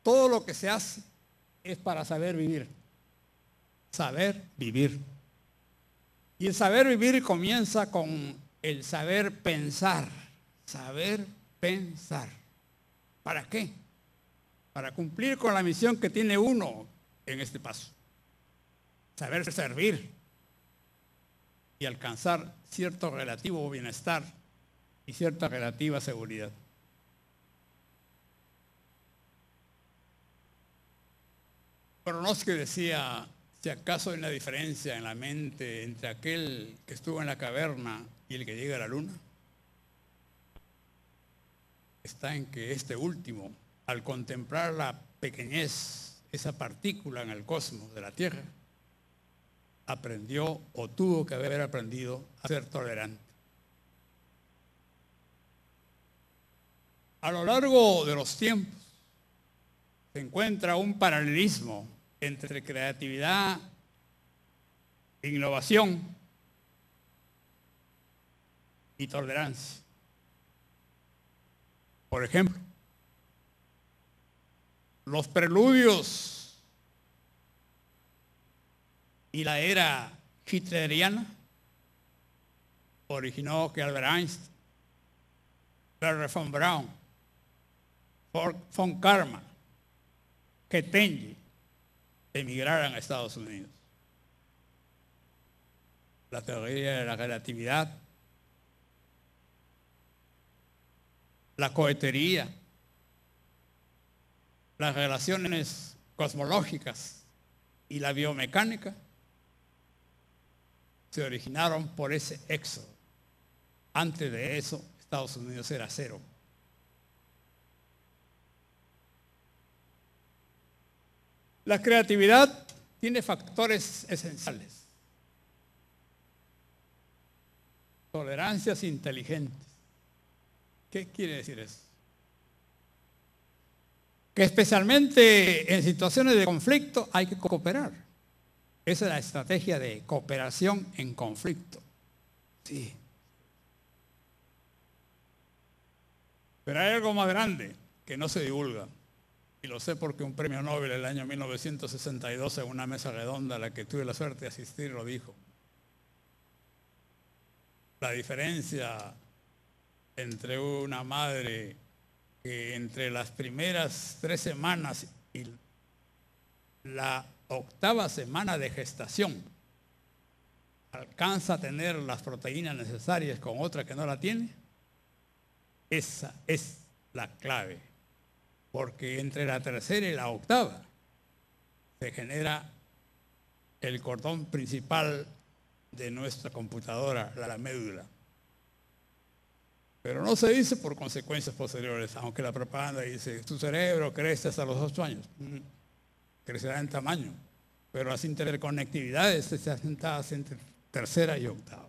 todo lo que se hace es para saber vivir. Saber vivir. Y el saber vivir comienza con el saber pensar. Saber pensar. ¿Para qué? Para cumplir con la misión que tiene uno en este paso. Saber servir y alcanzar cierto relativo bienestar y cierta relativa seguridad. Bronowski decía, si acaso hay una diferencia en la mente entre aquel que estuvo en la caverna y el que llega a la luna, está en que este último, al contemplar la pequeñez, esa partícula en el cosmos de la Tierra, aprendió o tuvo que haber aprendido a ser tolerante. A lo largo de los tiempos se encuentra un paralelismo entre creatividad, innovación y tolerancia. Por ejemplo, los preludios y la era hitleriana originó que Albert Einstein, Wernher von Braun, von Karman, que Tenji emigraran a Estados Unidos. La teoría de la relatividad, la cohetería, las relaciones cosmológicas y la biomecánica se originaron por ese éxodo. Antes de eso, Estados Unidos era cero. La creatividad tiene factores esenciales. Tolerancias inteligentes. ¿Qué quiere decir eso? Que especialmente en situaciones de conflicto hay que cooperar. Esa es la estrategia de cooperación en conflicto. Sí. Pero hay algo más grande que no se divulga. Y lo sé porque un premio Nobel el año 1962 en una mesa redonda a la que tuve la suerte de asistir lo dijo. La diferencia entre una madre que entre las primeras 3 semanas y la 8ª semana de gestación alcanza a tener las proteínas necesarias con otra que no la tiene, esa es la clave. Porque entre la 3ª y la 8ª se genera el cordón principal de nuestra computadora, la médula. Pero no se dice por consecuencias posteriores, aunque la propaganda dice, tu cerebro crece hasta los 8 años. Crecerá en tamaño, pero las interconectividades se hacen entre 3ª y 8ª.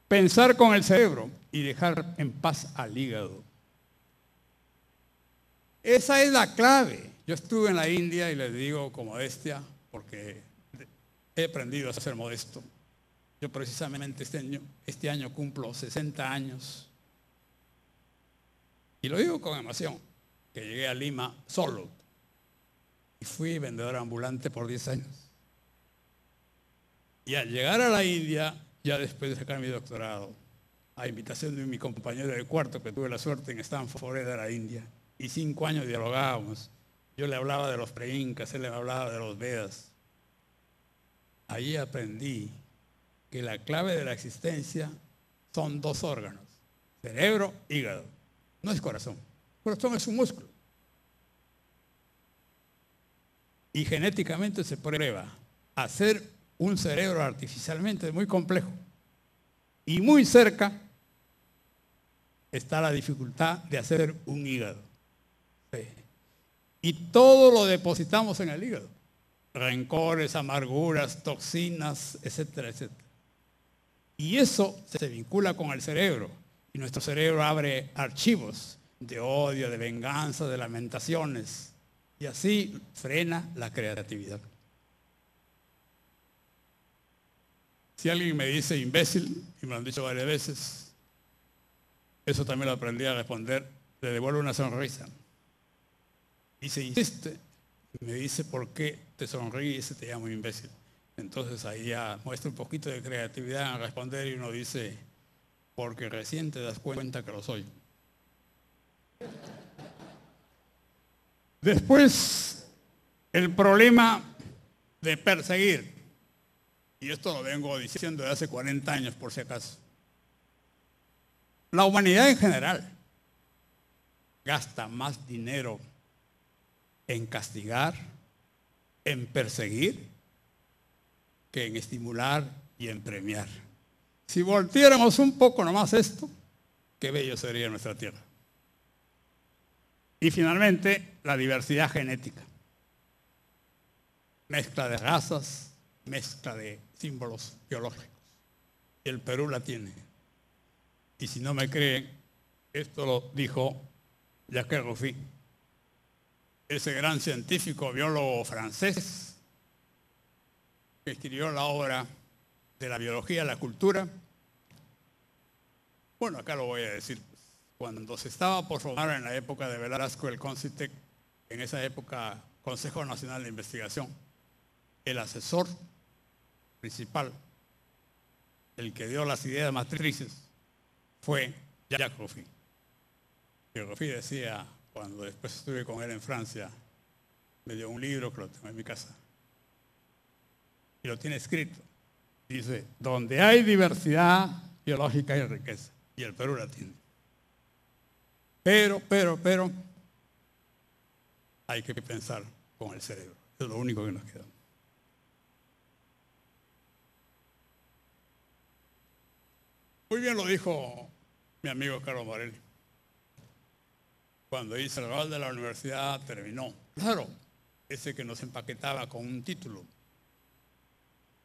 Pensar con el cerebro y dejar en paz al hígado. Esa es la clave. Yo estuve en la India y les digo con modestia, porque he aprendido a ser modesto. Yo precisamente este año cumplo 60 años. Y lo digo con emoción, que llegué a Lima solo. Y fui vendedor ambulante por 10 años. Y al llegar a la India, ya después de sacar mi doctorado, a invitación de mi compañero del cuarto, que tuve la suerte en Stanford, de la India, y 5 años dialogábamos. Yo le hablaba de los pre-incas, él le hablaba de los Vedas. Ahí aprendí que la clave de la existencia son 2 órganos, cerebro, hígado. No es corazón. El corazón es un músculo. Y genéticamente se prueba hacer un cerebro artificialmente muy complejo. Y muy cerca está la dificultad de hacer un hígado. Sí. Y todo lo depositamos en el hígado. Rencores, amarguras, toxinas, etcétera, etcétera. Y eso se vincula con el cerebro. Y nuestro cerebro abre archivos de odio, de venganza, de lamentaciones. Y así frena la creatividad. Si alguien me dice imbécil, y me lo han dicho varias veces, eso también lo aprendí a responder, le devuelvo una sonrisa. Y se insiste, me dice, ¿por qué te sonríes y te llamo imbécil? Entonces ahí ya muestra un poquito de creatividad en responder y uno dice, porque recién te das cuenta que lo soy. Después, el problema de perseguir. Y esto lo vengo diciendo de hace 40 años, por si acaso. La humanidad en general gasta más dinero en castigar, en perseguir, que en estimular y en premiar. Si volteáramos un poco nomás esto, qué bello sería nuestra tierra. Y finalmente, la diversidad genética. Mezcla de razas, mezcla de símbolos biológicos. Y el Perú la tiene. Y si no me creen, esto lo dijo Jacques Ruffy, ese gran científico biólogo francés que escribió la obra de la biología, la cultura. Bueno, acá lo voy a decir. Cuando se estaba por formar en la época de Velasco el CONCITEC, en esa época Consejo Nacional de Investigación, el asesor principal, el que dio las ideas matrices, fue Jacques Ruffy. Y Ruffy decía, cuando después estuve con él en Francia, me dio un libro que lo tengo en mi casa. Y lo tiene escrito. Dice, donde hay diversidad biológica hay riqueza. Y el Perú la tiene. Pero, hay que pensar con el cerebro. Eso es lo único que nos queda. Muy bien lo dijo mi amigo Carlos Morelli. Cuando hizo el rol de la universidad terminó. Claro, ese que nos empaquetaba con un título.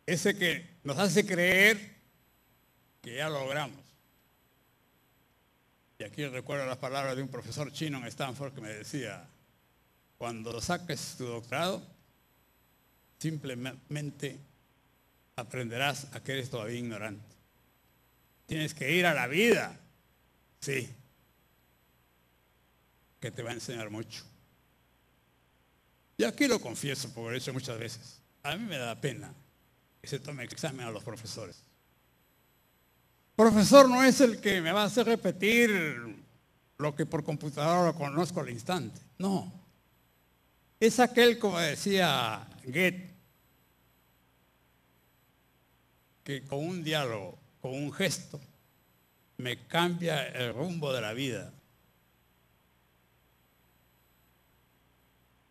Ese que nos hace creer que ya lo logramos. Y aquí recuerdo las palabras de un profesor chino en Stanford que me decía, cuando saques tu doctorado, simplemente aprenderás a que eres todavía ignorante. Tienes que ir a la vida, sí, que te va a enseñar mucho. Y aquí lo confieso, porque lo he hecho muchas veces. A mí me da pena que se tome examen a los profesores. Profesor no es el que me va a hacer repetir lo que por computadora lo conozco al instante. No. Es aquel, como decía Goethe, que con un diálogo, con un gesto, me cambia el rumbo de la vida.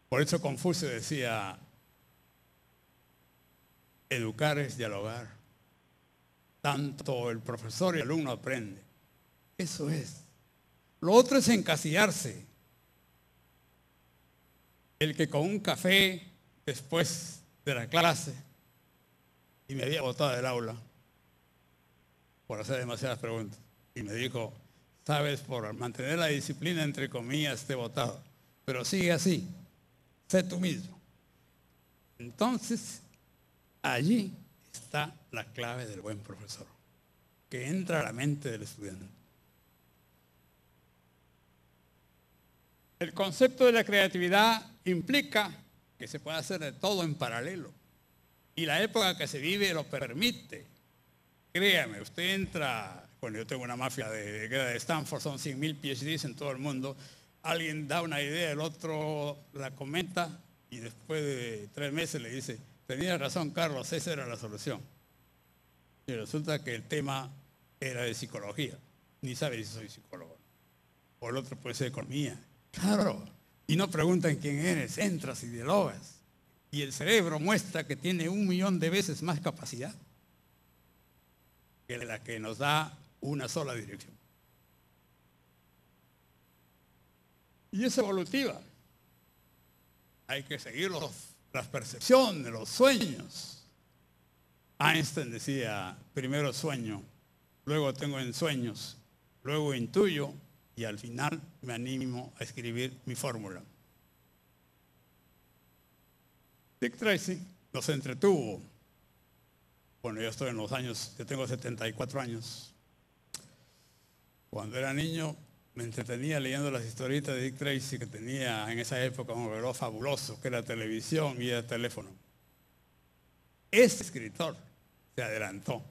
Por eso Confucio decía, educar es dialogar. Tanto el profesor y el alumno aprenden. Eso es. Lo otro es encasillarse. El que con un café después de la clase y me había botado del aula por hacer demasiadas preguntas y me dijo, sabes, por mantener la disciplina entre comillas te he botado, pero sigue así, sé tú mismo. Entonces, allí está la clave del buen profesor, que entra a la mente del estudiante. El concepto de la creatividad implica que se puede hacer de todo en paralelo. Y la época que se vive lo permite. Créame, usted entra, bueno, yo tengo una mafia de Stanford, son 100,000 PhDs en todo el mundo. Alguien da una idea, el otro la comenta y después de 3 meses le dice, tenía razón Carlos, esa era la solución. Y resulta que el tema era de psicología. Ni sabe si soy psicólogo. O el otro puede ser economía. Claro. Y no preguntan quién eres, entras y dialogas. Y el cerebro muestra que tiene 1,000,000 de veces más capacidad que la que nos da una sola dirección. Y es evolutiva. Hay que seguir las percepciones, los sueños. Einstein decía, primero sueño, luego tengo ensueños, luego intuyo y al final me animo a escribir mi fórmula. Dick Tracy nos entretuvo. Bueno, yo estoy en los años, yo tengo 74 años. Cuando era niño me entretenía leyendo las historietas de Dick Tracy, que tenía en esa época un reloj fabuloso, que era televisión y era teléfono. Este escritor se adelantó.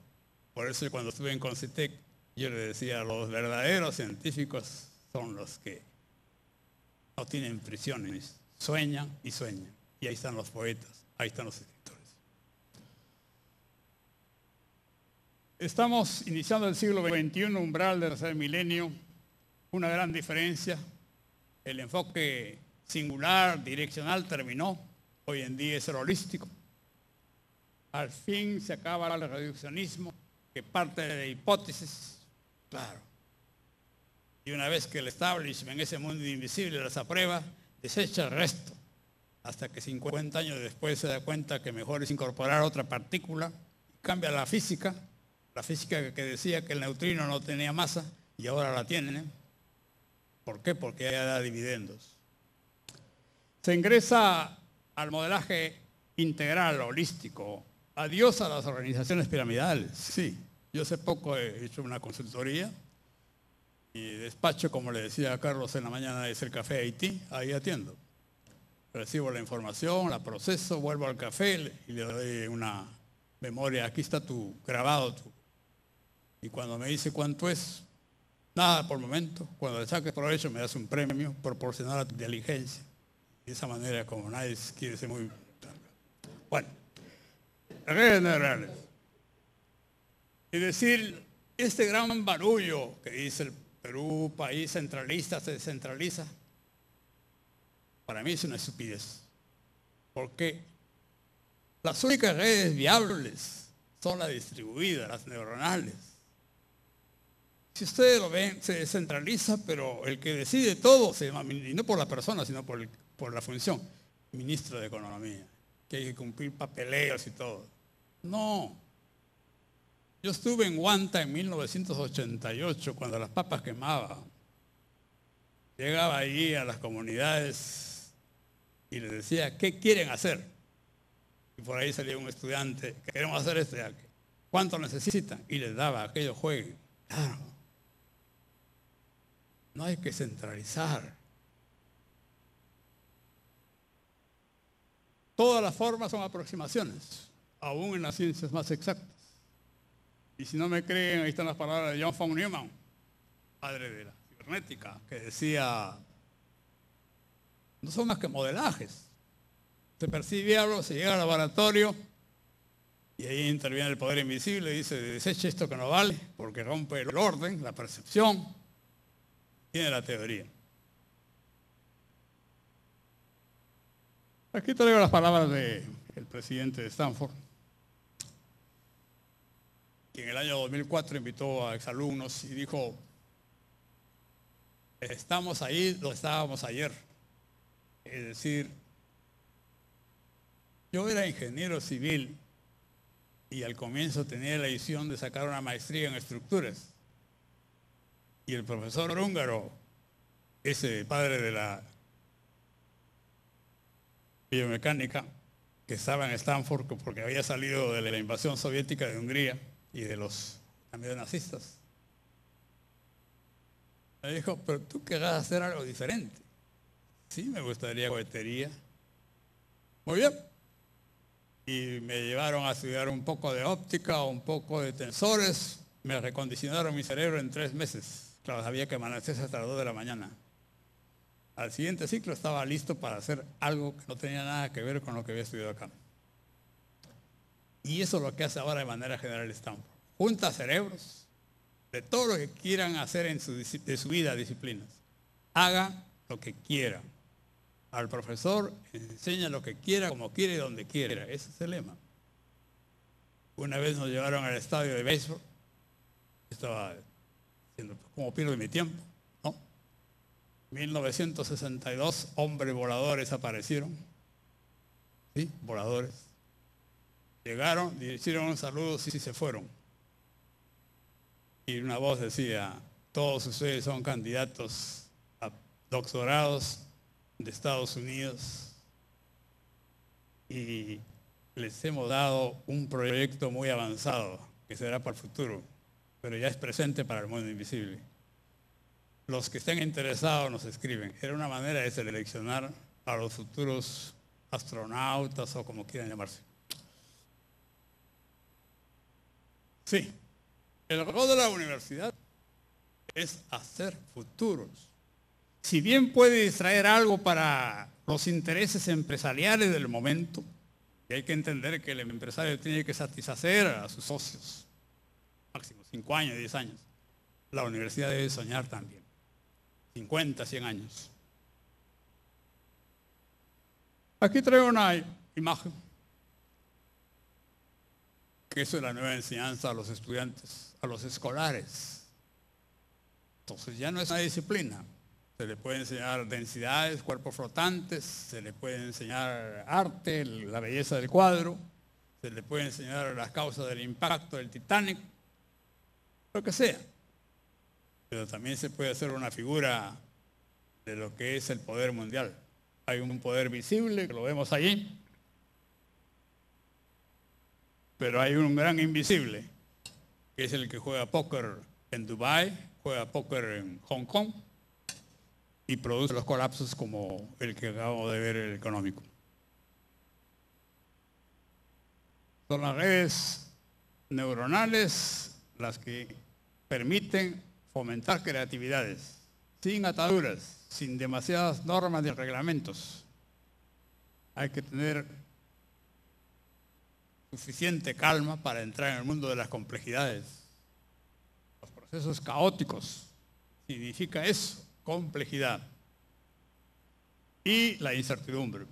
Por eso cuando estuve en Concitec, yo le decía, los verdaderos científicos son los que no tienen prisiones, sueñan y sueñan. Y ahí están los poetas, ahí están los escritores. Estamos iniciando el siglo XXI, umbral del tercer milenio. Una gran diferencia, el enfoque singular, direccional terminó. Hoy en día es el holístico. Al fin se acaba el reduccionismo, que parte de hipótesis, claro. Y una vez que el establishment, ese mundo invisible, las aprueba, desecha el resto. Hasta que 50 años después se da cuenta que mejor es incorporar otra partícula, cambia la física que decía que el neutrino no tenía masa y ahora la tiene. ¿Por qué? Porque ya da dividendos. Se ingresa al modelaje integral, holístico. Adiós a las organizaciones piramidales. Sí, yo hace poco he hecho una consultoría y despacho, como le decía a Carlos en la mañana, es el café Haití, ahí atiendo. Recibo la información, la proceso, vuelvo al café y le doy una memoria. Aquí está tu grabado. Y cuando me dice cuánto es, nada por el momento. Cuando le saques provecho me das un premio proporcional a tu diligencia. De esa manera, como nadie quiere ser muy... Bueno, reglas generales. Es decir, este gran barullo que dice el Perú, país centralista, se descentraliza, para mí es una estupidez. Porque las únicas redes viables son las distribuidas, las neuronales. Si ustedes lo ven, se descentraliza, pero el que decide todo, y no por la persona, sino por la función, ministro de Economía, que hay que cumplir papeleos y todo. No. Yo estuve en Huanta en 1988, cuando las papas quemaban. Llegaba allí a las comunidades y les decía, ¿qué quieren hacer? Y por ahí salía un estudiante, queremos hacer esto, ¿cuánto necesitan? Y les daba aquello juegue. Claro. No hay que centralizar. Todas las formas son aproximaciones, aún en las ciencias más exactas. Y si no me creen, ahí están las palabras de John von Neumann, padre de la cibernética, que decía, no son más que modelajes. Se percibe algo, se llega al laboratorio y ahí interviene el poder invisible y dice, deseche esto que no vale, porque rompe el orden, la percepción, tiene la teoría. Aquí traigo las palabras del presidente de Stanford, que en el año 2004 invitó a exalumnos y dijo, estamos ahí donde estábamos ayer. Es decir, yo era ingeniero civil y al comienzo tenía la visión de sacar una maestría en estructuras. Y el profesor húngaro, ese padre de la biomecánica que estaba en Stanford porque había salido de la invasión soviética de Hungría y de los también nazistas. Me dijo, pero tú querrás hacer algo diferente. Sí, me gustaría cohetería. Muy bien. Y me llevaron a estudiar un poco de óptica, un poco de tensores. Me recondicionaron mi cerebro en 3 meses. Claro, sabía que amanecerse hasta las 2 de la mañana. Al siguiente ciclo estaba listo para hacer algo que no tenía nada que ver con lo que había estudiado acá. Y eso es lo que hace ahora de manera general Stanford. Junta cerebros de todo lo que quieran hacer de su vida, disciplinas. Haga lo que quiera. Al profesor enseña lo que quiera, como quiera y donde quiera. Ese es el lema. Una vez nos llevaron al estadio de béisbol. Estaba diciendo, ¿cómo pierdo mi tiempo? ¿No? 1962, hombres voladores aparecieron. ¿Sí? Voladores. Llegaron, hicieron un saludo y se fueron. Y una voz decía, todos ustedes son candidatos a doctorados de Estados Unidos y les hemos dado un proyecto muy avanzado que será para el futuro, pero ya es presente para el mundo invisible. Los que estén interesados nos escriben. Era una manera de seleccionar a los futuros astronautas o como quieran llamarse. Sí, el rol de la universidad es hacer futuros. Si bien puede distraer algo para los intereses empresariales del momento, y hay que entender que el empresario tiene que satisfacer a sus socios, máximo 5 años, 10 años, la universidad debe soñar también, 50, 100 años. Aquí traigo una imagen, que eso es la nueva enseñanza a los estudiantes, a los escolares. Entonces ya no es una disciplina. Se le puede enseñar densidades, cuerpos flotantes, se le puede enseñar arte, la belleza del cuadro, se le puede enseñar las causas del impacto del Titanic, lo que sea. Pero también se puede hacer una figura de lo que es el poder mundial. Hay un poder visible, que lo vemos allí, pero hay un gran invisible, que es el que juega póker en Dubái, juega póker en Hong Kong, y produce los colapsos como el que acabamos de ver, el económico. Son las redes neuronales las que permiten fomentar creatividades, sin ataduras, sin demasiadas normas y reglamentos. Hay que tener suficiente calma para entrar en el mundo de las complejidades. Los procesos caóticos significa eso. Complejidad y la incertidumbre.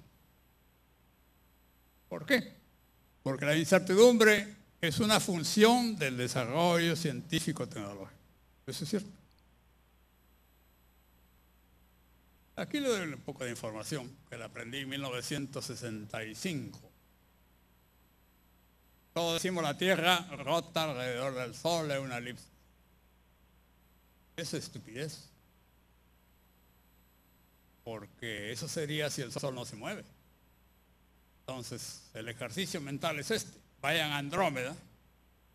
¿Por qué? Porque la incertidumbre es una función del desarrollo científico-tecnológico. Eso es cierto. Aquí le doy un poco de información que la aprendí en 1965. Todos decimos la Tierra rota alrededor del Sol, es una elipse. Eso es estupidez. Porque eso sería si el Sol no se mueve. Entonces, el ejercicio mental es este. Vayan a Andrómeda,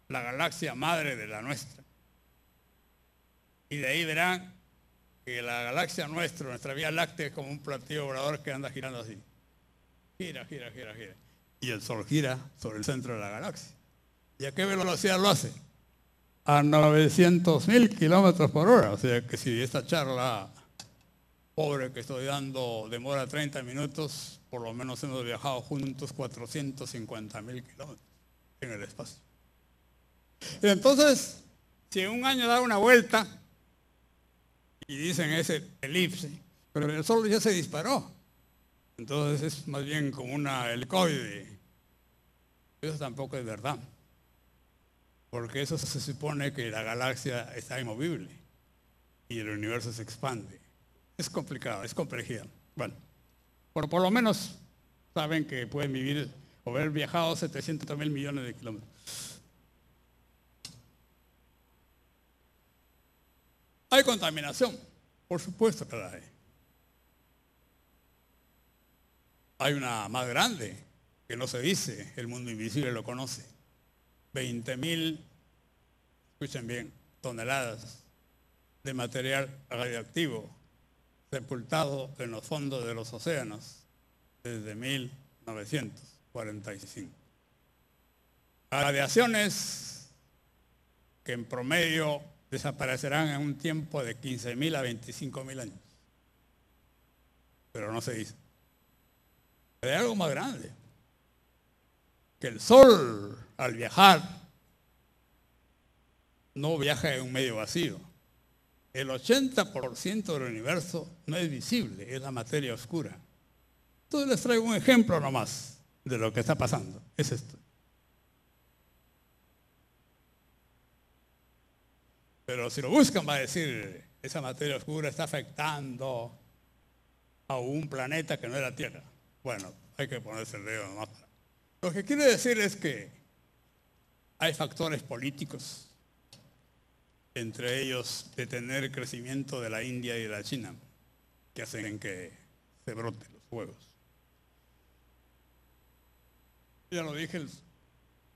la galaxia madre de la nuestra. Y de ahí verán que la galaxia nuestra Vía Láctea es como un platillo volador que anda girando así. Gira, gira, gira, gira. Y el Sol gira sobre el centro de la galaxia. ¿Y a qué velocidad lo hace? A 900.000 kilómetros por hora. O sea que si esta charla pobre que estoy dando demora 30 minutos, por lo menos hemos viajado juntos 450.000 kilómetros en el espacio. Entonces, si en un año da una vuelta, y dicen ese elipse, pero el Sol ya se disparó, entonces es más bien como una helicoide. Eso tampoco es verdad, porque eso se supone que la galaxia está inmovible y el universo se expande. Es complicado, es complejidad. Bueno, por lo menos saben que pueden vivir o haber viajado 700.000 millones de kilómetros. Hay contaminación, por supuesto que la hay. hay una más grande que no se dice, el mundo invisible lo conoce. 20.000, escuchen bien, toneladas de material radioactivo sepultado en los fondos de los océanos desde 1945. Radiaciones que en promedio desaparecerán en un tiempo de 15.000 a 25.000 años. Pero no se dice. Pero hay algo más grande. Que el Sol, al viajar, no viaja en un medio vacío. El 80% del universo no es visible, es la materia oscura. Entonces les traigo un ejemplo nomás de lo que está pasando. Es esto. Pero si lo buscan va a decir, esa materia oscura está afectando a un planeta que no es la Tierra. Bueno, hay que ponerse el dedo nomás. Lo que quiere decir es que hay factores políticos, entre ellos detener el crecimiento de la India y de la China, que hacen que se broten los huevos. Ya lo dije,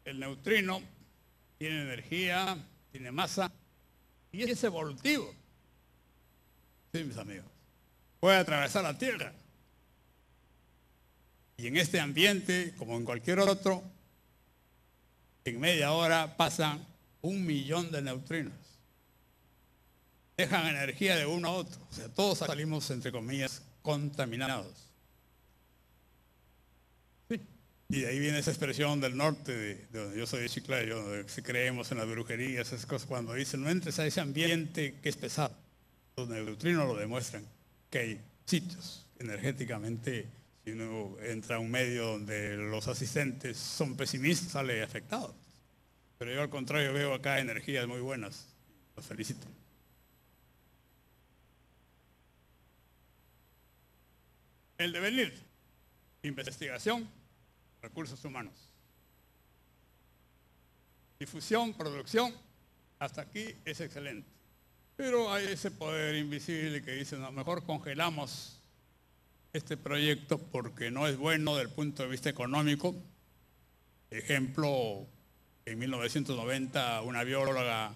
el neutrino tiene energía, tiene masa, y es evolutivo. Sí, mis amigos. Puede atravesar la Tierra. Y en este ambiente, como en cualquier otro, en media hora pasan 1.000.000 de neutrinos. Dejan energía de uno a otro. O sea, todos salimos, entre comillas, contaminados. Sí. Y de ahí viene esa expresión del norte, de donde yo soy de Chiclayo, donde si creemos en las brujerías, esas cosas, cuando dicen no entres a ese ambiente que es pesado. Los neutrinos lo demuestran, que hay sitios energéticamente, si uno entra a un medio donde los asistentes son pesimistas, sale afectado. Pero yo al contrario veo acá energías muy buenas. Los felicito. El devenir, investigación, recursos humanos. Difusión, producción, hasta aquí es excelente. Pero hay ese poder invisible que dice, no, mejor congelamos este proyecto porque no es bueno desde el punto de vista económico. Ejemplo, en 1990 una bióloga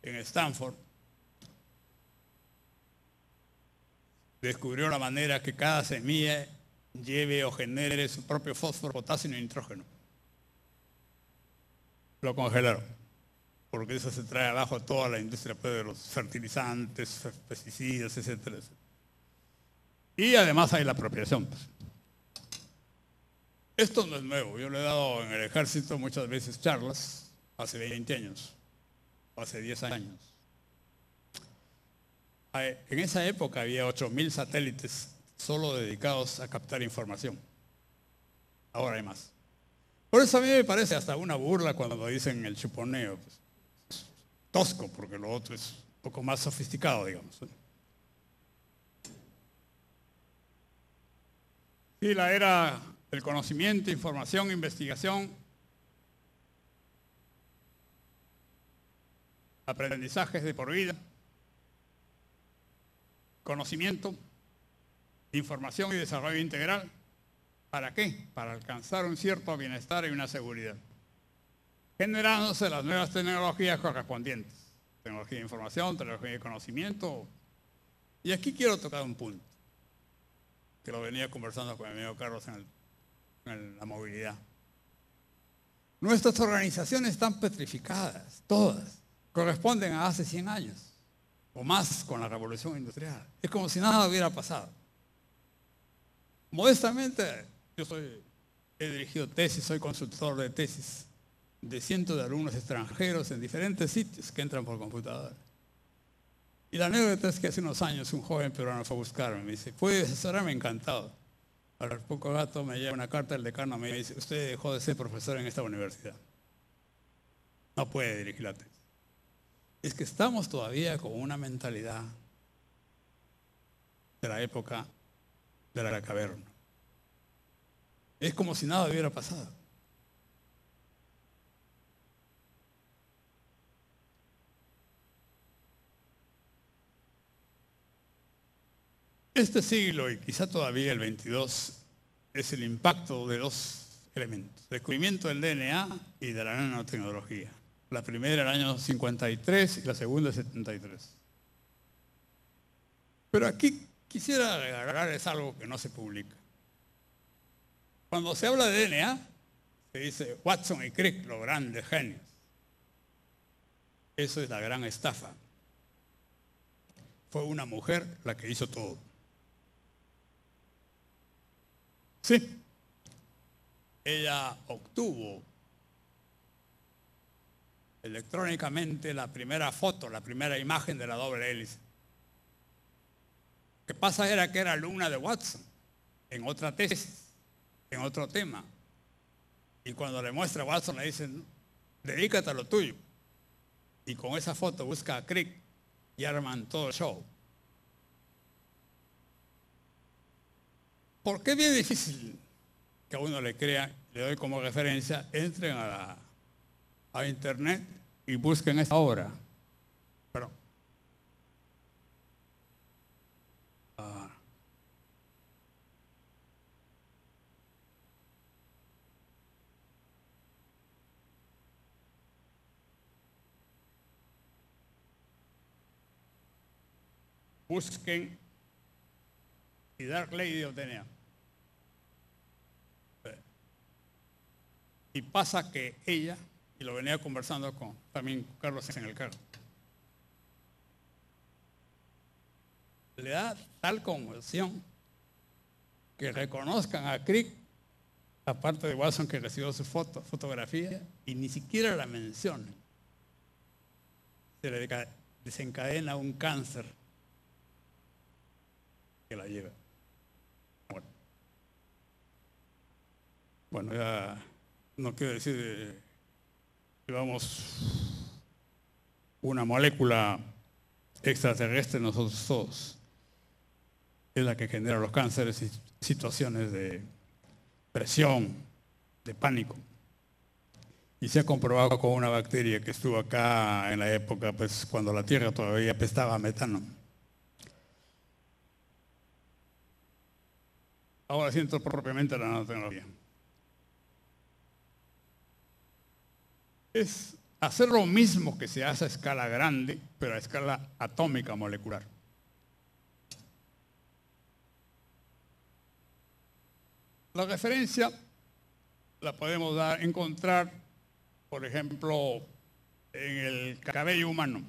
en Stanford descubrió la manera que cada semilla lleve o genere su propio fósforo, potasio y nitrógeno. Lo congelaron, porque eso se trae abajo toda la industria de los fertilizantes, pesticidas, etcétera, etcétera. Y además hay la apropiación. Esto no es nuevo. Yo le he dado en el ejército muchas veces charlas, hace 20 años, hace 10 años. En esa época había 8.000 satélites solo dedicados a captar información. Ahora hay más. Por eso a mí me parece hasta una burla cuando dicen el chuponeo. Pues, es tosco, porque lo otro es un poco más sofisticado, digamos. Sí, la era del conocimiento, información, investigación, aprendizajes de por vida, conocimiento, información y desarrollo integral. ¿Para qué? Para alcanzar un cierto bienestar y una seguridad, generándose las nuevas tecnologías correspondientes. Tecnología de información, tecnología de conocimiento. Y aquí quiero tocar un punto, que lo venía conversando con mi amigo Carlos en la movilidad. Nuestras organizaciones están petrificadas, todas. Corresponden a hace 100 años, o más con la revolución industrial. Es como si nada hubiera pasado. Modestamente, he dirigido tesis, soy consultor de tesis de cientos de alumnos extranjeros en diferentes sitios que entran por computadora. Y la anécdota es que hace unos años un joven peruano fue a buscarme, me dice, ¿puede asesorarme? Encantado. Al poco rato me llega una carta del decano, me dice, usted dejó de ser profesor en esta universidad. No puede dirigir la tesis. Es que estamos todavía con una mentalidad de la época de la caverna. Es como si nada hubiera pasado. Este siglo, y quizá todavía el 22, es el impacto de dos elementos: descubrimiento del DNA y de la nanotecnología. La primera en el año 53 y la segunda en 73. Pero aquí quisiera agregarles algo que no se publica. Cuando se habla de DNA, se dice Watson y Crick, los grandes genios. Eso es la gran estafa. Fue una mujer la que hizo todo. Sí. Ella obtuvo electrónicamente la primera foto, la primera imagen de la doble hélice. Lo que pasa era que era alumna de Watson en otra tesis, en otro tema. Y cuando le muestra a Watson le dicen, dedícate a lo tuyo. Y con esa foto busca a Crick y arman todo el show. ¿Por qué es bien difícil que a uno le crea? Le doy como referencia, entren a internet y busquen esta obra. Pero, busquen y Dark Lady of DNA. Y pasa que ella, y lo venía conversando con también Carlos en el carro, le da tal conmoción que reconozcan a Crick, aparte de Watson que recibió su fotografía, y ni siquiera la mencionan. Se le desencadena un cáncer que la lleva. Bueno, ya no quiero decir, digamos, una molécula extraterrestre, nosotros todos, es la que genera los cánceres y situaciones de presión, de pánico. Y se ha comprobado con una bacteria que estuvo acá en la época, pues, cuando la Tierra todavía apestaba a metano. Ahora siento propiamente la nanotecnología. Es hacer lo mismo que se hace a escala grande, pero a escala atómica molecular. La referencia la podemos encontrar, por ejemplo, en el cabello humano.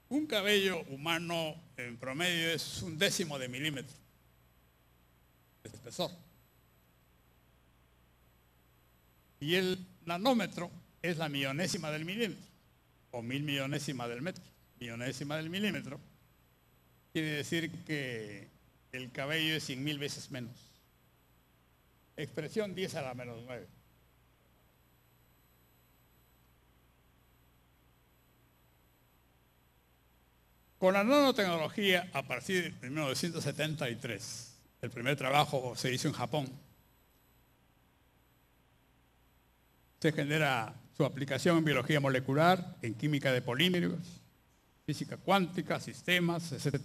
Un cabello humano en promedio es 1/10 de milímetro de espesor. Y el nanómetro es la millonésima del milímetro, o 1000 millonésima del metro. Millonésima del milímetro quiere decir que el cabello es 100.000 veces menos. Expresión 10 a la menos 9. Con la nanotecnología, a partir de 1973, el primer trabajo se hizo en Japón. Se genera su aplicación en biología molecular, en química de polímeros, física cuántica, sistemas, etc.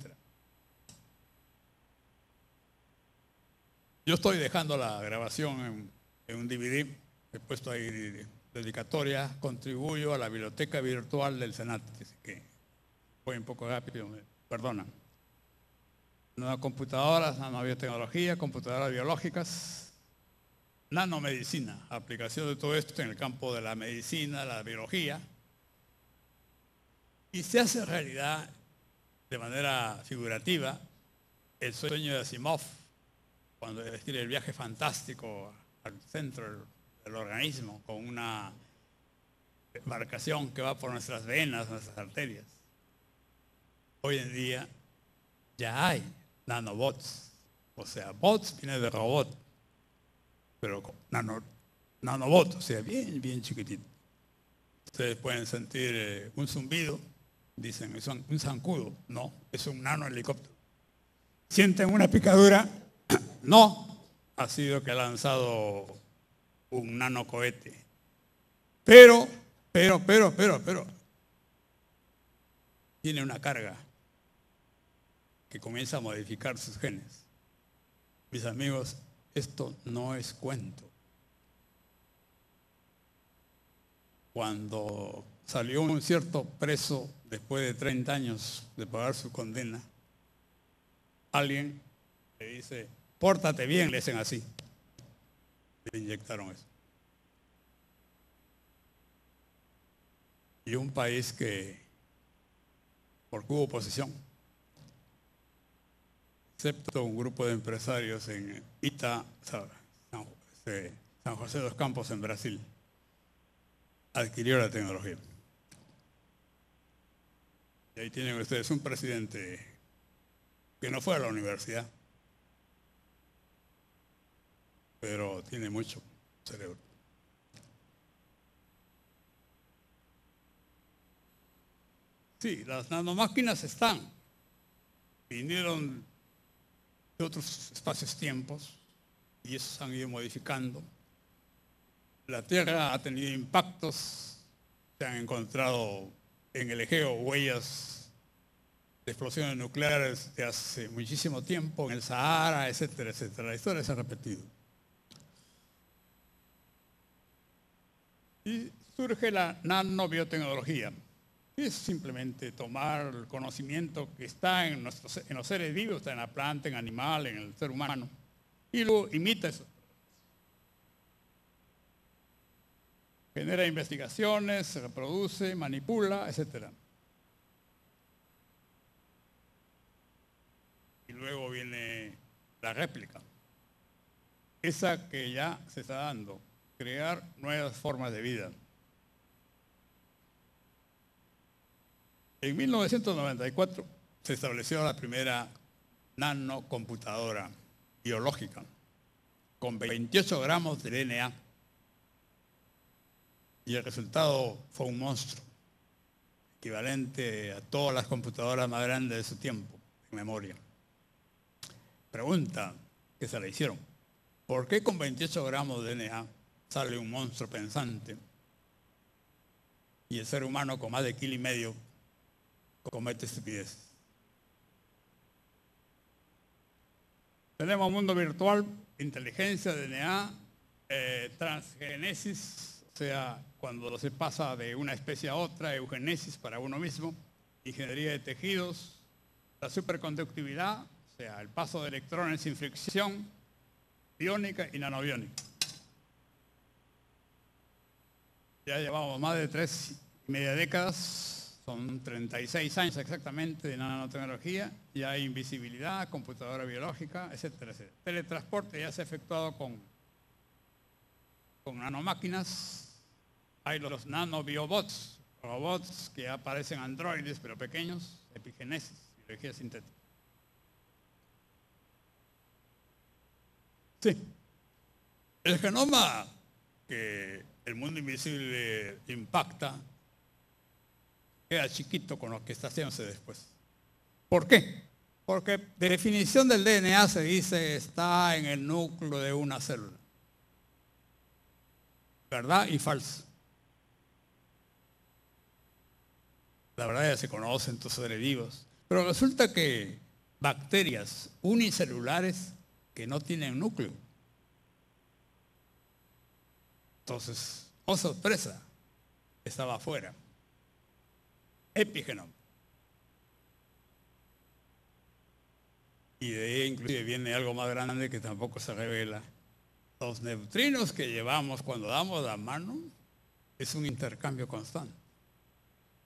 Yo estoy dejando la grabación en un DVD, he puesto ahí dedicatoria, contribuyo a la biblioteca virtual del Senat, así que voy un poco rápido, perdona. Nanocomputadoras, nanobiotecnología, computadoras biológicas, nanomedicina, aplicación de todo esto en el campo de la medicina, la biología, y se hace realidad de manera figurativa el sueño de Asimov, cuando describe el viaje fantástico al centro del organismo con una embarcación que va por nuestras venas, nuestras arterias. Hoy en día ya hay nanobots, o sea, bots viene de robot, pero nanobot, o sea, bien, bien chiquitito. Ustedes pueden sentir un zumbido, dicen, es un zancudo. No, es un nanohelicóptero. ¿Sienten una picadura? No, ha sido que ha lanzado un nanocohete. Pero, tiene una carga que comienza a modificar sus genes. Mis amigos, esto no es cuento. Cuando salió un cierto preso después de 30 años de pagar su condena, alguien le dice, pórtate bien, le dicen así. Le inyectaron eso. Y un país que, porque hubo oposición, excepto un grupo de empresarios en Ita, San José dos Campos, en Brasil, adquirió la tecnología. Y ahí tienen ustedes un presidente que no fue a la universidad, pero tiene mucho cerebro. Sí, las nanomáquinas están. Vinieron de otros espacios-tiempos y esos han ido modificando. La Tierra ha tenido impactos, se han encontrado en el Egeo huellas de explosiones nucleares de hace muchísimo tiempo, en el Sahara, etcétera, etcétera. La historia se ha repetido. Y surge la nanobiotecnología. Es simplemente tomar el conocimiento que está en los seres vivos, está en la planta, en el animal, en el ser humano, y lo imita eso. Genera investigaciones, se reproduce, manipula, etc. Y luego viene la réplica. Esa que ya se está dando, crear nuevas formas de vida. En 1994 se estableció la primera nanocomputadora biológica con 28 gramos de DNA y el resultado fue un monstruo, equivalente a todas las computadoras más grandes de su tiempo en memoria. Pregunta que se le hicieron: ¿por qué con 28 gramos de DNA sale un monstruo pensante y el ser humano con más de 1,5 kg comete estupidez? Tenemos un mundo virtual, inteligencia, DNA, transgenesis, o sea, cuando se pasa de una especie a otra, eugenesis para uno mismo, ingeniería de tejidos, la superconductividad, o sea, el paso de electrones sin fricción, biónica y nanobiónica. Ya llevamos más de 3,5 décadas. Son 36 años exactamente de nanotecnología, ya hay invisibilidad, computadora biológica, etcétera, etcétera. Teletransporte ya se ha efectuado con nanomáquinas. Hay los nanobiobots, robots que ya parecen androides pero pequeños, epigenesis, biología sintética. Sí. El genoma que el mundo invisible impacta queda chiquito con lo que está haciéndose después. ¿Por qué? Porque de definición del DNA se dice está en el núcleo de una célula. ¿Verdad y falso? La verdad ya se conocen todos seres vivos. Pero resulta que bacterias unicelulares que no tienen núcleo. Entonces, oh sorpresa, estaba afuera. Epigenoma. Y de ahí inclusive viene algo más grande que tampoco se revela. Los neutrinos que llevamos cuando damos la mano es un intercambio constante.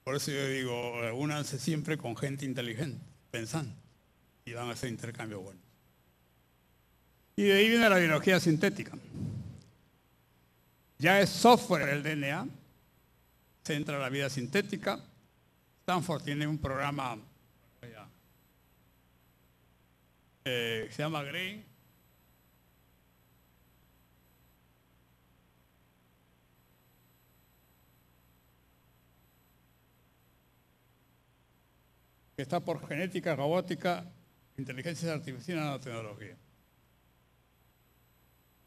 Por eso yo digo, únanse siempre con gente inteligente, pensando, y van a hacer intercambio bueno. Y de ahí viene la biología sintética. Ya es software el DNA, se entra a la vida sintética. Stanford tiene un programa que se llama GRAIN, que está por genética, robótica, inteligencia artificial y nanotecnología.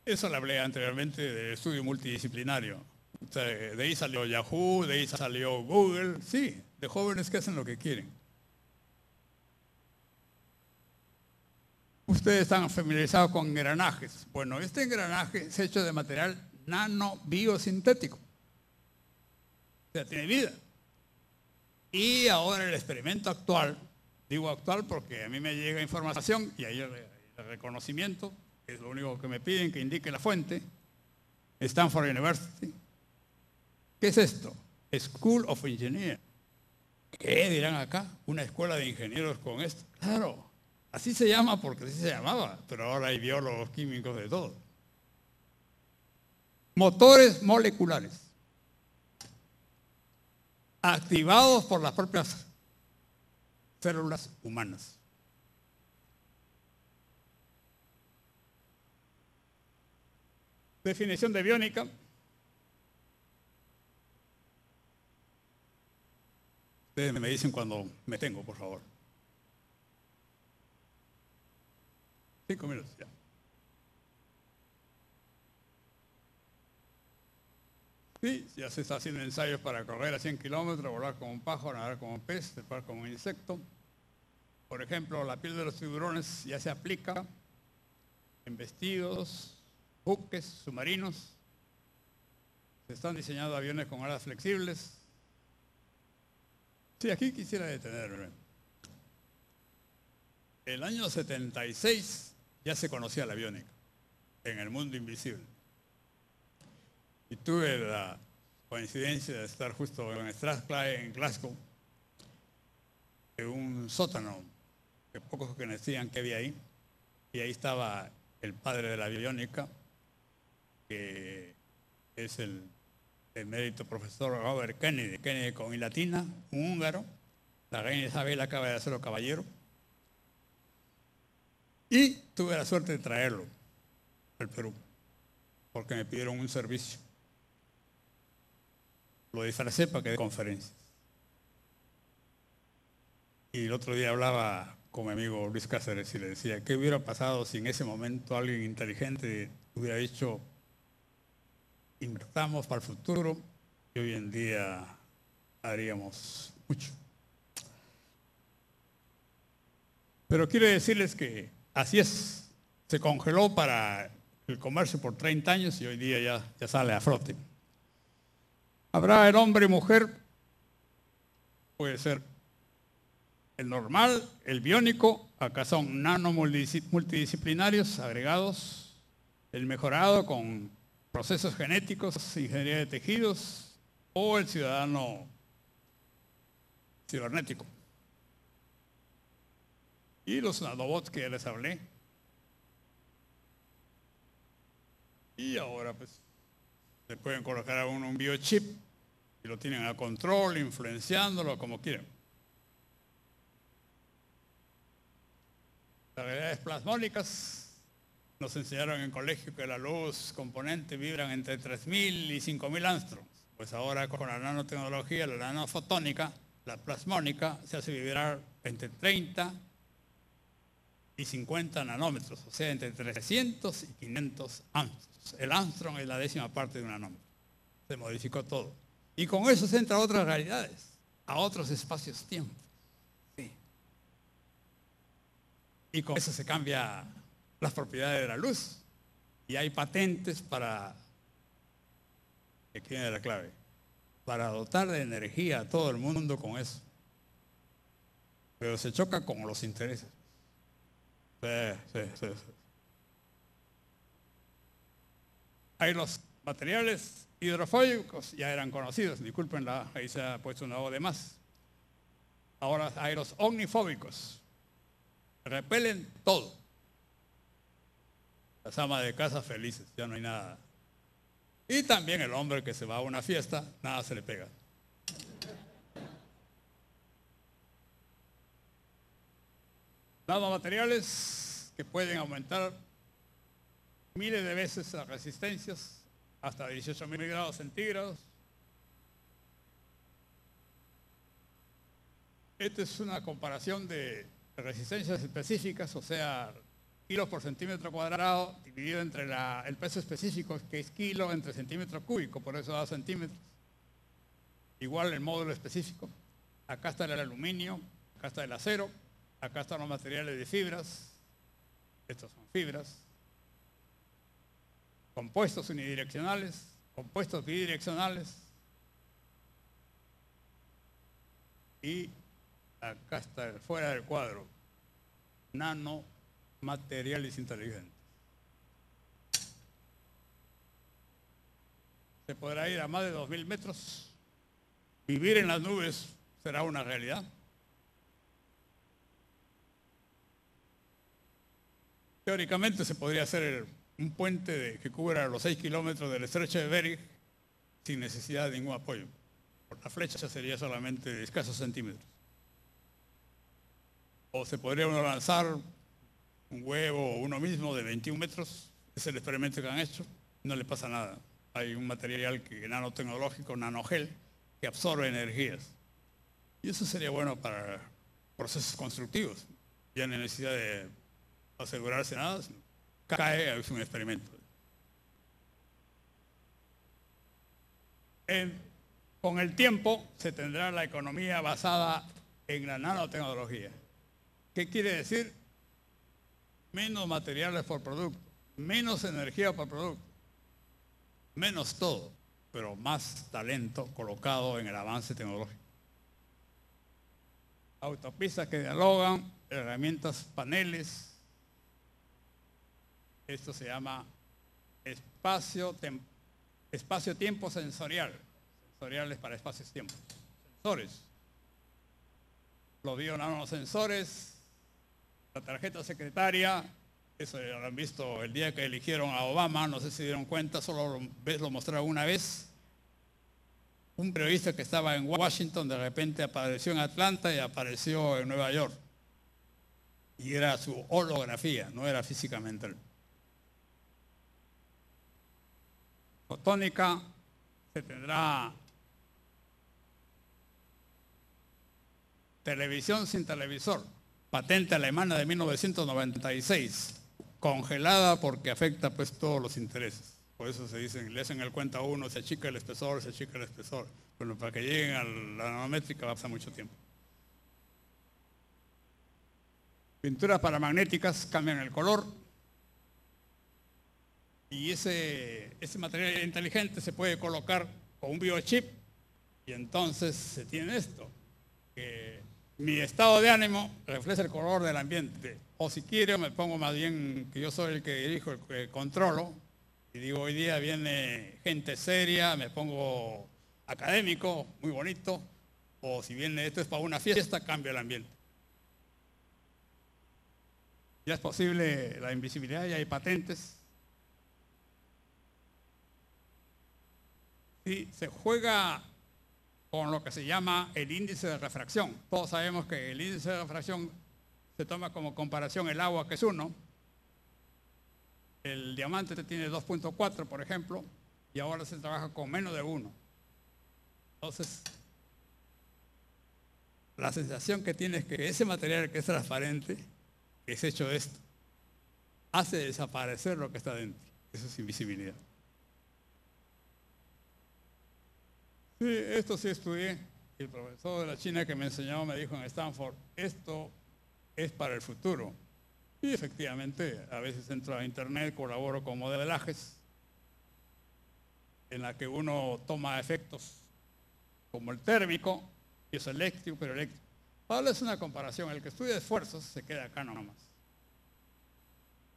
Eso le hablé anteriormente del estudio multidisciplinario. O sea, de ahí salió Yahoo, de ahí salió Google, sí, de jóvenes que hacen lo que quieren. Ustedes están familiarizados con engranajes. Bueno, este engranaje es hecho de material nanobiosintético. O sea, tiene vida. Y ahora el experimento actual, digo actual porque a mí me llega información y ahí el reconocimiento, que es lo único que me piden, que indique la fuente, Stanford University. ¿Qué es esto? School of Engineering. ¿Qué dirán acá? ¿Una escuela de ingenieros con esto? Claro, así se llama porque así se llamaba, pero ahora hay biólogos, químicos, de todo. Motores moleculares, activados por las propias células humanas. Definición de biónica. Ustedes me dicen cuando me tengo, por favor. 5 minutos ya. Sí, ya se está haciendo ensayos para correr a 100 kilómetros, volar como un pájaro, nadar como un pez, trepar como un insecto. Por ejemplo, la piel de los tiburones ya se aplica en vestidos, buques, submarinos. Se están diseñando aviones con alas flexibles. Sí, aquí quisiera detenerme. El año 76 ya se conocía la aviónica en el mundo invisible. Y tuve la coincidencia de estar justo en Strathclyde, en Glasgow, en un sótano que pocos conocían que había ahí. Y ahí estaba el padre de la aviónica, que es el emérito profesor Robert Kennedy, Kennedy con I latina, un húngaro. La reina Isabel acaba de hacerlo caballero. Y tuve la suerte de traerlo al Perú, porque me pidieron un servicio. Lo disfracé para que dé conferencias. Y el otro día hablaba con mi amigo Luis Cáceres y le decía, ¿qué hubiera pasado si en ese momento alguien inteligente hubiera dicho, invertamos para el futuro y hoy en día haríamos mucho? Pero quiero decirles que así es. Se congeló para el comercio por 30 años y hoy día ya sale a flote. Habrá el hombre y mujer, puede ser el normal, el biónico, acá son nanomultidisciplinarios agregados, el mejorado con procesos genéticos, ingeniería de tejidos, o el ciudadano cibernético. Y los nanobots que ya les hablé. Y ahora pues le pueden colocar a uno un biochip y lo tienen a control, influenciándolo como quieran. Las realidades plasmónicas nos enseñaron en el colegio que la luz componente vibran entre 3.000 y 5.000 angstroms. Pues ahora con la nanotecnología, la nanofotónica, la plasmónica se hace vibrar entre 30 y 50 nanómetros, o sea, entre 300 y 500 angstroms. El angstrom es la 10ª parte de un nanómetro. Se modificó todo. Y con eso se entra a otras realidades, a otros espacios-tiempos. Sí. Y con eso se cambia las propiedades de la luz. Y hay patentes para, aquí viene la clave, para dotar de energía a todo el mundo con eso. Pero se choca con los intereses. Sí. Hay los materiales hidrofóbicos, ya eran conocidos, discúlpenla, ahí se ha puesto una O de más. Ahora hay los omnifóbicos, repelen todo. Las amas de casa felices, ya no hay nada. Y también el hombre que se va a una fiesta, nada se le pega. Nanomateriales que pueden aumentar miles de veces las resistencias, hasta 18.000 grados centígrados. Esta es una comparación de resistencias específicas, o sea, kilos por centímetro cuadrado dividido entre el peso específico, que es kilo entre centímetro cúbico, por eso da centímetros. Igual el módulo específico. Acá está el aluminio, acá está el acero, acá están los materiales de fibras, Estos son fibras, compuestos unidireccionales, compuestos bidireccionales, y acá está fuera del cuadro, nanomateriales inteligentes. Se podrá ir a más de 2000 metros. Vivir en las nubes será una realidad. Teóricamente se podría hacer un puente que cubra los 6 kilómetros del estrecho de Bering sin necesidad de ningún apoyo. Por la flecha sería solamente de escasos centímetros. O se podría uno lanzar un huevo uno mismo de 21 metros. Es el experimento que han hecho. No le pasa nada. Hay un material nanotecnológico, nanogel, que absorbe energías. Y eso sería bueno para procesos constructivos. Ya no hay necesidad de asegurarse nada. Cae, es un experimento. Con el tiempo se tendrá la economía basada en la nanotecnología. ¿Qué quiere decir? Menos materiales por producto, menos energía por producto, menos todo, pero más talento colocado en el avance tecnológico. Autopistas que dialogan, herramientas, paneles. Esto se llama espacio-tiempo sensorial. Sensoriales para espacios-tiempos. Sensores. Los bionanosensores, la tarjeta secretaria, eso ya lo han visto el día que eligieron a Obama, no sé si dieron cuenta, solo lo mostraron una vez. Un periodista que estaba en Washington de repente apareció en Atlanta y apareció en Nueva York. Y era su holografía, no era físicamente él. Fotónica, se tendrá televisión sin televisor, patente alemana de 1996, congelada porque afecta pues todos los intereses. Por eso se dicen, le hacen el cuenta a uno, se achica el espesor, se achica el espesor. Pero para que lleguen a la nanométrica va a pasar mucho tiempo. Pinturas paramagnéticas cambian el color. Y ese material inteligente se puede colocar con un biochip. Y entonces se tiene esto, que mi estado de ánimo refleja el color del ambiente. O si quiero me pongo más bien que yo soy el que dirijo, el que controlo. Y digo, hoy día viene gente seria, me pongo académico, muy bonito. O si viene esto es para una fiesta, cambia el ambiente. Ya es posible la invisibilidad, ya hay patentes. Y se juega con lo que se llama el índice de refracción. Todos sabemos que el índice de refracción se toma como comparación el agua, que es 1. El diamante tiene 2.4, por ejemplo, y ahora se trabaja con menos de 1. Entonces, la sensación que tiene es que ese material que es transparente, que es hecho de esto, hace desaparecer lo que está dentro. Eso es invisibilidad. Sí, esto sí estudié. El profesor de la China que me enseñó me dijo en Stanford, esto es para el futuro. Y efectivamente, a veces entro a internet, colaboro con modelajes, en la que uno toma efectos como el térmico, y es eléctrico, pero eléctrico. Para darles una comparación, el que estudia esfuerzos se queda acá nomás.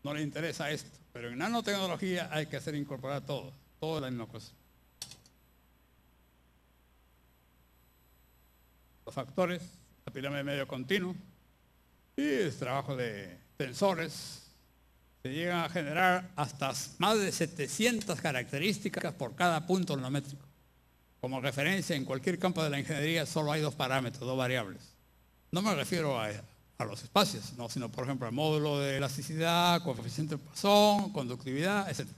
No le interesa esto, pero en nanotecnología hay que hacer incorporar todo es la misma cosa. Los factores, la pirámide medio continuo y el trabajo de tensores. Se llegan a generar hasta más de 700 características por cada punto nanométrico. Como referencia, en cualquier campo de la ingeniería solo hay 2 parámetros, 2 variables. No me refiero a los espacios, no, sino por ejemplo al módulo de elasticidad, coeficiente de Poisson, conductividad, etc.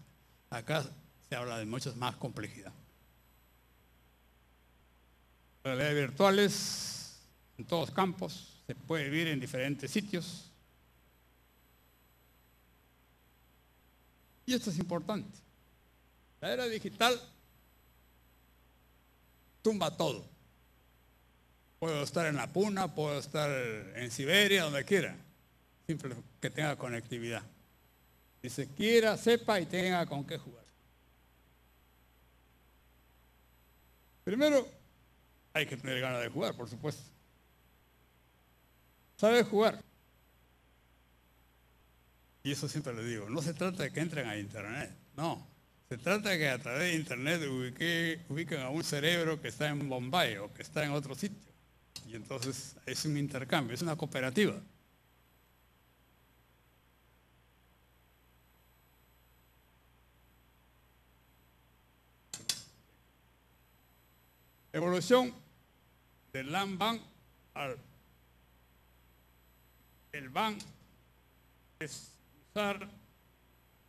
Acá se habla de mucha más complejidad. Realidades virtuales en todos campos, se puede vivir en diferentes sitios. Y esto es importante. La era digital tumba todo. Puedo estar en la Puna, puedo estar en Siberia, donde quiera, siempre que tenga conectividad. Si se quiera, sepa y tenga con qué jugar. Primero, hay que tener ganas de jugar, por supuesto. ¿Sabe jugar? Y eso siempre le digo, no se trata de que entren a Internet, no. Se trata de que a través de Internet ubiquen a un cerebro que está en Bombay o que está en otro sitio. Y entonces es un intercambio, es una cooperativa. Evolución del LAN-BAN al... El BAN es usar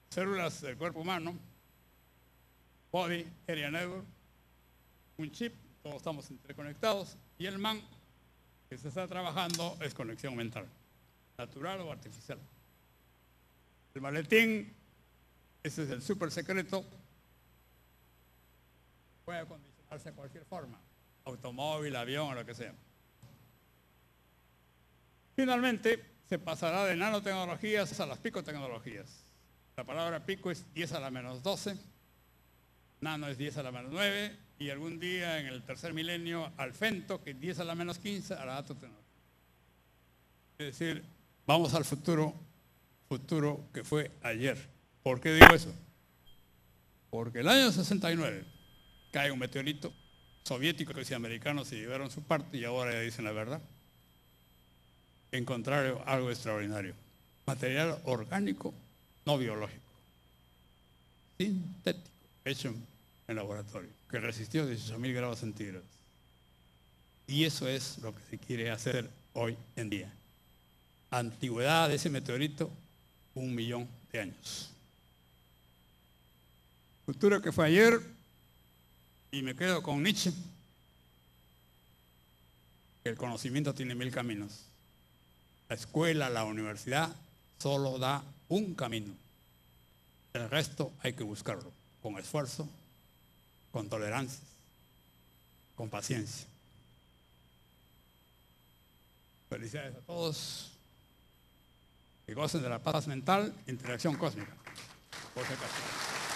células del cuerpo humano, Body Area Network, un chip, todos estamos interconectados, y el MAN que se está trabajando es conexión mental, natural o artificial. El maletín, ese es el súper secreto, puede acondicionarse de cualquier forma, automóvil, avión o lo que sea. Finalmente, se pasará de nanotecnologías a las picotecnologías. La palabra pico es 10 a la menos 12, nano es 10 a la menos 9, y algún día en el tercer milenio al femto, que es 10 a la menos 15, a la datotecnología. Es decir, vamos al futuro que fue ayer. ¿Por qué digo eso? Porque el año 69 cae un meteorito soviético, que los americanos se llevaron su parte y ahora ya dicen la verdad. Encontrar algo extraordinario. Material orgánico, no biológico. Sintético, hecho en laboratorio, que resistió 18.000 grados centígrados. Y eso es lo que se quiere hacer hoy en día. Antigüedad de ese meteorito, 1.000.000 de años. Futuro que fue ayer, y me quedo con Nietzsche, que el conocimiento tiene 1000 caminos. La escuela, la universidad, solo da un camino. El resto hay que buscarlo, con esfuerzo, con tolerancia, con paciencia. Felicidades a todos. Que gocen de la paz mental, interacción cósmica. Jorge Castro.